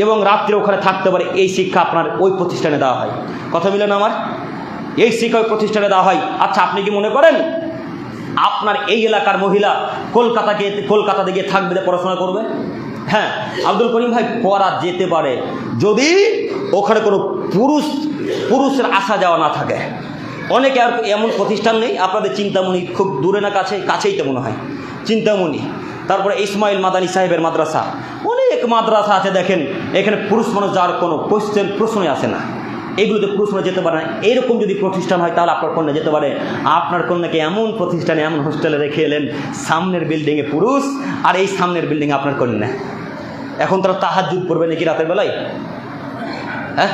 এবং রাত্রে ওখানে থাকতে পারে। এই শিক্ষা আপনার ওই প্রতিষ্ঠানে দেওয়া হয়। কথা মিলে না আমার? এই শিক্ষা ওই প্রতিষ্ঠানে দেওয়া হয়। আচ্ছা, আপনি কি মনে করেন আপনার এই এলাকার মহিলা কলকাতাতে গিয়ে থাকবে, পড়াশোনা করবে? হ্যাঁ, আব্দুল করিম ভাই পড়া যেতে পারে যদি ওখানে কোনো পুরুষের আসা যাওয়া না থাকে। অনেকে আর এমন প্রতিষ্ঠান নেই আপনাদের চিন্তামণি খুব দূরে না কাছেই তো মনে হয় চিন্তামণি, তারপরে ইসমাইল মাদানী সাহেবের মাদ্রাসা, অনেক মাদ্রাসা আছে দেখেন, এখানে পুরুষ মানুষ যাওয়ার কোনো প্রশ্নই আসে না, এগুলোতে পুরুষ মানুষ যেতে পারে না। এরকম যদি প্রতিষ্ঠান হয় তাহলে আপনার কন্যা যেতে পারে। আপনার কন্যাকে এমন প্রতিষ্ঠানে এমন হোস্টেলে রেখে এলেন, সামনের বিল্ডিংয়ে পুরুষ আর এই সামনের বিল্ডিংয়ে আপনার কন্যা। এখন তারা তাহাজ্জুদ পড়বে নাকি রাতের বেলায়? হ্যাঁ,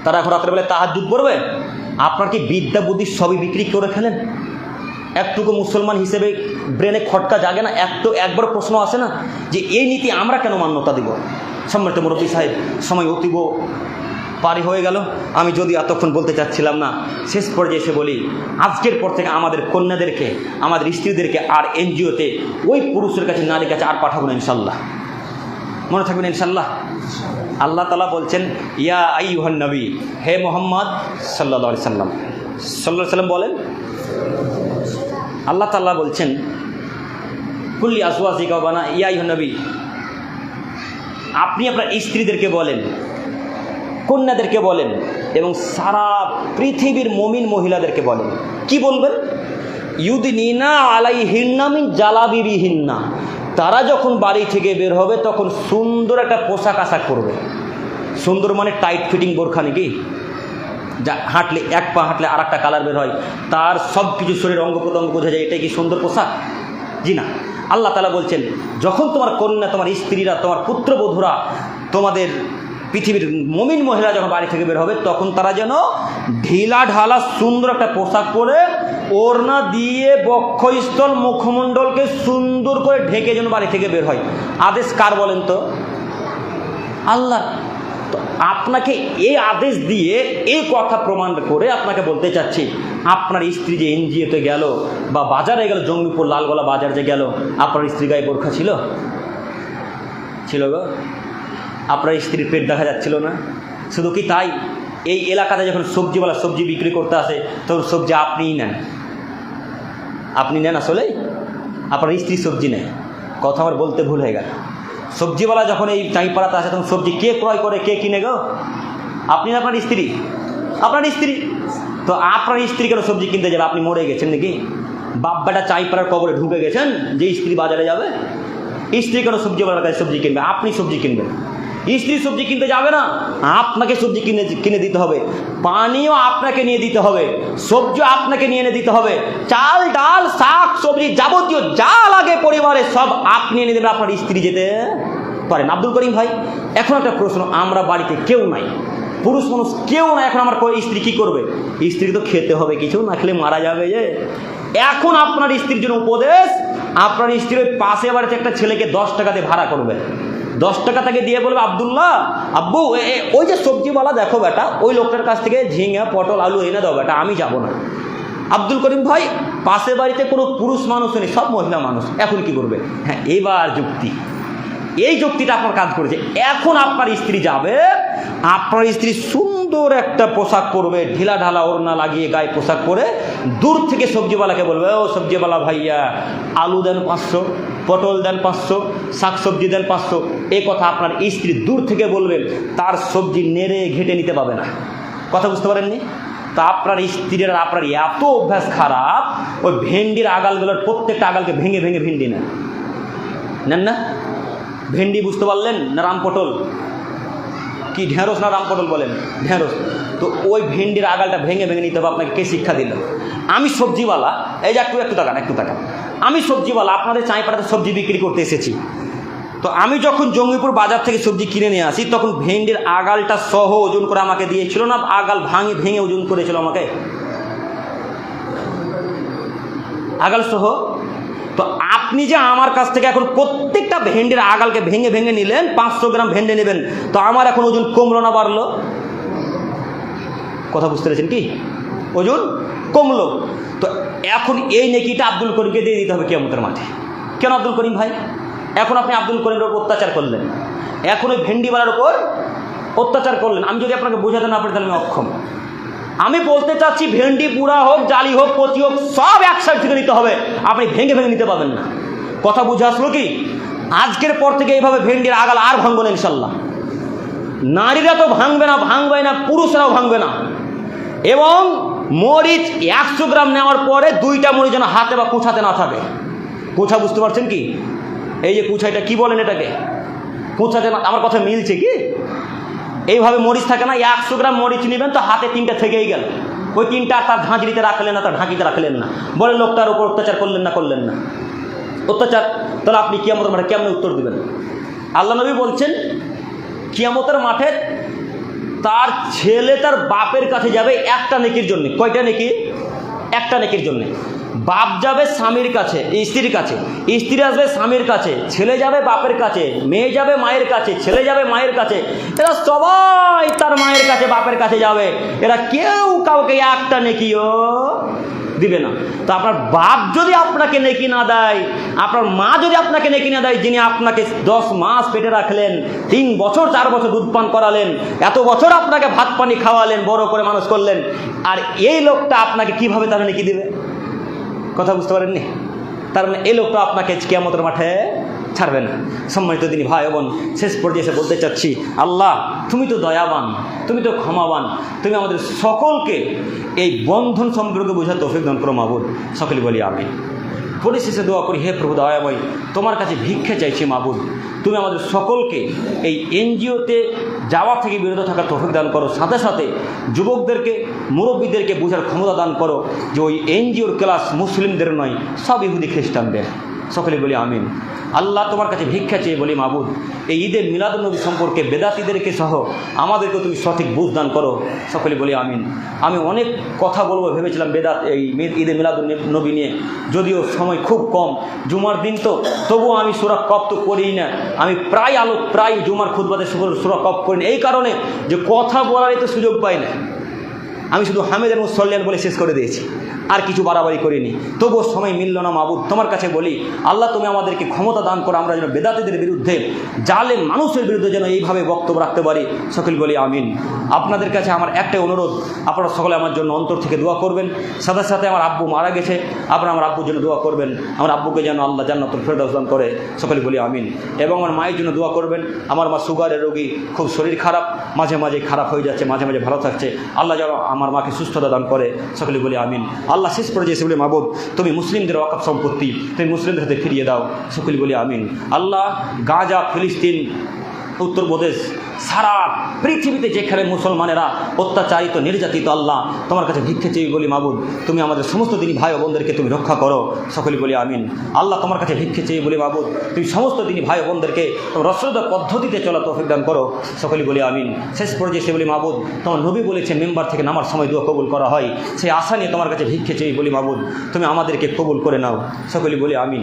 তারা এখন রাতের বেলায় তাহাজ্জুদ পড়বে? আপনার কি বিদ্যা বুদ্ধি সবই বিক্রি করে ফেলেন? একটুকু মুসলমান হিসেবে ব্রেনে খটকা জাগে না? একবার প্রশ্ন আসে না যে এই নীতি আমরা কেন মান্যতা দিব? সম্মানিত মুরব্বী সাহেব, সময় অতীব পারি হয়ে গেল। আমি যদি এতক্ষণ বলতে চাচ্ছিলাম না, শেষ পর্যায়ে এসে বলি, আজকের পর থেকে আমাদের কন্যাদেরকে, আমাদের স্ত্রীদেরকে আর এনজিওতে ওই পুরুষের কাছে, নারীর কাছে আর পাঠাবো না ইনশাল্লাহ। মনে থাকবেন ইনশাল্লাহ। আল্লাহ তাআলা বলছেন, ইয়া আইয়ুহান নবী, হে মোহাম্মদ সাল্লাল্লাহু আলাইহি সাল্লাম বলেন, আল্লাহ তাআলা বলছেন, কুল্লি আজওয়াজিকা বানা, ইয়া আইয়ুহান নবী, আপনি আপনার স্ত্রীদেরকে বলেন, কন্যাদেরকে বলেন এবং সারা পৃথিবীর মুমিন মহিলাদেরকে বলেন। কি বলবেন? ইউদনিনা আলাইহিন্না মিন জালাবিবিহিন্না, তারা যখন বাড়ি থেকে বের হবে তখন সুন্দর একটা পোশাক আশাক পরবে। সুন্দর মানে টাইট ফিটিং বোরখা নাকি, যা হাঁটলে এক পা হাঁটলে আর একটা কালার বের হয়, তার সব কিছু শরীর অঙ্গ প্রত্যঙ্গ বোঝা যায়, এটাই কি সুন্দর পোশাক? জি না। আল্লাহ তাআলা বলছেন, যখন তোমার কন্যা, তোমার স্ত্রীরা, তোমার পুত্রবধূরা, তোমাদের পৃথিবীর মুমিন মহিলা যখন বাড়ি থেকে বের হবে তখন তারা যেন ঢিলা ঢালা সুন্দর একটা পোশাক পরে ওড়না দিয়ে বক্ষস্থল মুখমণ্ডলকে সুন্দর করে ঢেকে যেন বাড়ি থেকে বের হয়। আদেশ কার বলেন তো? আল্লাহ। তো আপনাকে এই আদেশ দিয়ে এই কথা প্রমাণ করে আপনাকে বলতে চাচ্ছি, আপনার স্ত্রী যে এনজিওতে গেল বা বাজারে গেল, জঙ্গিপুর লালগোলা বাজার যে গেল, আপনার স্ত্রী গায়ে বোরখা ছিল? ছিল গো। আপনার স্ত্রীর পেট দেখা যাচ্ছিল না? শুধু কি তাই, এই এলাকাতে যখন সবজিওয়ালা সবজি বিক্রি করতে আসে তখন সবজি আপনিই নেন। আপনি নেন আসলে, আপনার স্ত্রী সবজি নেয়। কথা আমার বলতে ভুল হয়ে গেল। সবজিওয়ালা যখন এই চাঁইপাড়াতে আসে তখন সবজি কে ক্রয় করে, কে কিনে গো? আপনি না আপনার স্ত্রী? আপনার স্ত্রী। তো আপনার স্ত্রী কেন সবজি কিনতে যাবে? আপনি মরে গেছেন নাকি? বাপ বেটা চাঁইপাড়ার কবরে ঢুকে গেছেন যে স্ত্রী বাজারে যাবে? স্ত্রী কেন সবজিওয়ালার কাছে সবজি কিনবে? আপনি সবজি কিনবেন। স্ত্রী সবজি কিনতে যাবে না, আপনাকে সবজি কিনে দিতে হবে। পানিও আপনাকে নিয়ে দিতে হবে, সবজিও আপনাকে নিয়ে এনে দিতে হবে, চাল ডাল শাক সবজি যাবতীয় যা লাগে পরিবারে সব আপনি এনে দেবেন, আপনার স্ত্রী যেতে পারেন। আব্দুল করিম ভাই, এখন একটা প্রশ্ন, আমরা বাড়িতে কেউ নাই, পুরুষ মানুষ কেউ নাই, এখন আমার স্ত্রী কি করবে? স্ত্রী তো খেতে হবে, কিছু না খেলে মারা যাবে যে। এখন আপনার স্ত্রীর জন্য উপদেশ, আপনার স্ত্রীর ওই পাশে বাড়িতে একটা ছেলেকে 10 টাকা দিয়ে ভাড়া করবে, 10 টাকা তাকে দিয়ে বলবে, আব্দুল্লাহ আব্বু ওই যে সবজিওয়ালা দেখো বেটা, ওই লোকটার কাছ থেকে ঝিঙে পটল আলু এনে দাও বেটা, আমি যাব না। আব্দুল করিম ভাই, পাশে বাড়িতে কোনো পুরুষ মানুষ নেই, সব মহিলা মানুষ, এখন কি করবে? হ্যাঁ, এবার যুক্তি, এই যুক্তিটা আপনার কাজ করেছে। এখন আপনার স্ত্রী যাবে, আপনার স্ত্রী সুন্দর একটা পোশাক পরবে, ঢিলা ঢালা ওড়না লাগিয়ে গায়ে পোশাক পরে দূর থেকে সবজিওয়ালাকে বলবে, ও সবজিওয়ালা ভাইয়া আলু দেন 500, পটল দেন 500, শাক সবজি দেন 500। এই কথা আপনার স্ত্রী দূর থেকে বলবেন, তার সবজি নেড়ে ঘেটে নিতে পাবে না। কথা বুঝতে পারেননি? তা আপনার স্ত্রীর আপনার এত অভ্যাস খারাপ, ওই ভেন্ডির আগালগুলোর প্রত্যেকটা আগালকে ভেঙে ভেঙে ভেন্ডি নেন না? ভেন্ডি বুঝতে পারলেন না? রাম পটল কি, ঢেঁড়স না রাম পটল বলেন? ঢেঁড়স। তো ওই ভেন্ডির আগালটা ভেঙে ভেঙে নিতে হবে। আপনাকে কে শিক্ষা দিল? আমি সবজিওয়ালা, এই যে একটু তাকান, আমি সবজিওয়ালা, আপনাদের চাঁইপাড়াতে সবজি বিক্রি করতে এসেছি। তো আমি যখন জঙ্গিপুর বাজার থেকে সবজি কিনে নিয়ে আসি তখন ভেন্ডির আগালটা সহ ওজন করে আমাকে দিয়েছিল না? আগাল ভেঙে ওজন করেছিল আমাকে, আগাল সহ। তো আপনি যে আমার কাছ থেকে এখন প্রত্যেকটা ভেন্ডির আগালকে ভেঙে ভেঙে নিলেন, 500 গ্রাম ভেন্ডি নেবেন, তো আমার এখন ওজন কমলো না বাড়লো? কথা বুঝতে পেরেছেন কি? ওজন কমলো। তো এখন এই নেকিটা আব্দুল করিমকে দিয়ে দিতে হবে কিয়ামতের মাঠে। কেন আব্দুল করিম ভাই? এখন আপনি আব্দুল করিমের উপর অত্যাচার করলেন, এখন ওই ভেন্ডিওয়ালার উপর অত্যাচার করলেন। আমি যদি আপনাকে বোঝাতে না পারি তাহলে আমি অক্ষম। আমি বলতে চাচ্ছি ভেন্ডি পুরা হোক, জালি হোক, কচি হোক, সব এক সাইড থেকে নিতে হবে, আপনি ভেঙে ভেঙে নিতে পারবেন না। কথা বুঝে আসলো কি? আজকের পর থেকে এইভাবে ভেন্ডির আগাল আর ভাঙবো না ইনশাল্লাহ। নারীরা তো ভাঙবে না, পুরুষরাও ভাঙবে না। এবং মরিচ 100 গ্রাম নেওয়ার পরে 2টা মরিচ যেন হাতে বা কুচাতে না থাকে। কুচা বুঝতে পারছেন কি? এই যে কুচা, এটা কি বলেন এটাকে? কুচাতে না, আমার কথা মিলছে কি? এইভাবে মরিচ থাকে না, 100 গ্রাম মরিচ নেবেন তো হাতে 3টা থেকেই গেল, ওই 3টা তার ঝাঁঝরিতে রাখলেন না, তার ঢাকিতে রাখলেন না, বলে লোকটার উপর অত্যাচার করলেন না। অত্যাচার, তাহলে আপনি কিয়ামতের মাঠে কেমনে উত্তর দেবেন? আল্লাহ নবী বলছেন কিয়ামতের মাঠে তার ছেলে তার বাপের কাছে যাবে একটা নেকির জন্য। কয়টা নেকি? একটা নেকির জন্য। বাপ যাবে স্বামীর কাছে, স্ত্রীর কাছে, স্ত্রী আসবে স্বামীর কাছে, ছেলে যাবে বাপের কাছে, মেয়ে যাবে মায়ের কাছে, ছেলে যাবে মায়ের কাছে, এরা সবাই তার মায়ের কাছে বাপের কাছে যাবে, এরা কেউ কাউকে একটা নেকিও দিবে না। তো আপনার বাপ যদি আপনাকে নেকি না দেয়, আপনার মা যদি আপনাকে নেকি না দেয়, যিনি আপনাকে 10 মাস পেটে রাখলেন, 3 বছর 4 বছর দুধ পান করালেন, এত বছর আপনাকে ভাত পানি খাওয়ালেন, বড় করে মানুষ করলেন, আর এই লোকটা আপনাকে কিভাবে তারা নেকি দিবে? কথা বুঝতে পারেননি? তার মানে এই লোকটা আপনাকে কিয়ামতের মাঠে ছাড়বে না। সম্মানিত দিনী ভাই বোন, শেষ পর্যায়ে এসে বলতে চাচ্ছি, আল্লাহ তুমি তো দয়াবান, তুমি তো ক্ষমাবান, তুমি আমাদের সকলকে এই বন্ধন সম্পর্কে বোঝার তৌফিক দান করো মাবুদ। সকলে বলি আমিন। পরিশেষে দোয়া করি, হে প্রভু দয়াময়, তোমার কাছে ভিক্ষা চাইছি মাবুদ, তুমি আমাদের সকলকে এই এনজিওতে যাওয়া থেকে বিরত থাকার তৌফিক দান করো, সাথে সাথে যুবকদেরকে, মুরব্বীদেরকে বোঝার ক্ষমতা দান করো যে ওই এনজিওর ক্লাস মুসলিমদের নয়, সব ইহুদি খ্রিস্টানদের। সকলে বলি আমিন। আল্লাহ তোমার কাছে ভিক্ষা চেয়ে বলি মাবুদ, এই ঈদে মিলাদুন্নবী সম্পর্কে বেদাতীদেরকে সহ আমাদেরকে তুমি সঠিক বুঝ দান করো। সকলে বলি আমিন। আমি অনেক কথা বলবো ভেবেছিলাম বেদাত এই ঈদে মিলাদুন্নবী নিয়ে, যদিও সময় খুব কম, জুমার দিন তো, তবুও আমি সূরা কফ তো করিই না। আমি প্রায় জুমার খুতবাতে সূরা কফ করি না, এই কারণে যে কথা বলারই তো সুযোগ পাই না। আমি শুধু হামিদ এবং সল্লিয়ান বলে শেষ করে দিয়েছি, আর কিছু বাড়াবাড়ি করিনি, তবুও সময় মিলল না মাবুদ। তোমার কাছে বলি আল্লাহ তুমি আমাদেরকে ক্ষমতা দান করো, আমরা যেন বেদাতীদের বিরুদ্ধে, জালেম মানুষের বিরুদ্ধে যেন এইভাবে বক্তব্য রাখতে পারি। সকল বলি আমিন। আপনাদের কাছে আমার একটাই অনুরোধ, আপনারা সকলে আমার জন্য অন্তর থেকে দোয়া করবেন। সাথে সাথে আমার আব্বু মারা গেছে, আপনারা আমার আব্বুর জন্য দোয়া করবেন, আমার আব্বুকে যেন আল্লাহ জান্নাতুল ফেরদাউস দান করে। সকলে বলি আমিন। এবং আমার মায়ের জন্য দোয়া করবেন। আমার মা সুগারের রোগী, খুব শরীর খারাপ, মাঝে মাঝে খারাপ হয়ে যাচ্ছে, মাঝে মাঝে ভালো থাকছে, আল্লাহ যেন আমার মাকে সুস্থতা দান করে। সকলে বলি আমিন। আল্লাহ শেষ পর্যায়ে এসে বলে মাবুদ তুমি মুসলিমদের ওয়াকফ সম্পত্তি তুমি মুসলিমদের হাতে ফিরিয়ে দাও। সকলে বলি আমিন। আল্লাহ গাজা, ফিলিস্তিন, উত্তরপ্রদেশ, সারা পৃথিবীতে যেখানে মুসলমানেরা অত্যাচারিত, নির্যাতিত, আল্লাহ তোমার কাছে ভিক্ষে চেয়ে বলি মাবুদ তুমি আমাদের সমস্ত দিনী ভাই ও বোনদেরকে তুমি রক্ষা করো। সকলে বলি আমিন। আল্লাহ তোমার কাছে ভিক্ষে চেয়ে বলি মাবুদ তুমি সমস্ত দিনী ভাই ও বোনদেরকে রসদ পদ্ধতিতে চলা তৌফিক দান করো। সকলে বলি আমিন। শেষ পর্যায়ে সে বলি মাবুদ তোমার নবী বলেছে মেম্বার থেকে নামার সময় দোয়া কবুল করা হয়, সেই আশা নিয়ে তোমার কাছে ভিক্ষে চেয়ে বলি মাবুদ তুমি আমাদেরকে কবুল করে নাও। সকলে বলি আমিন।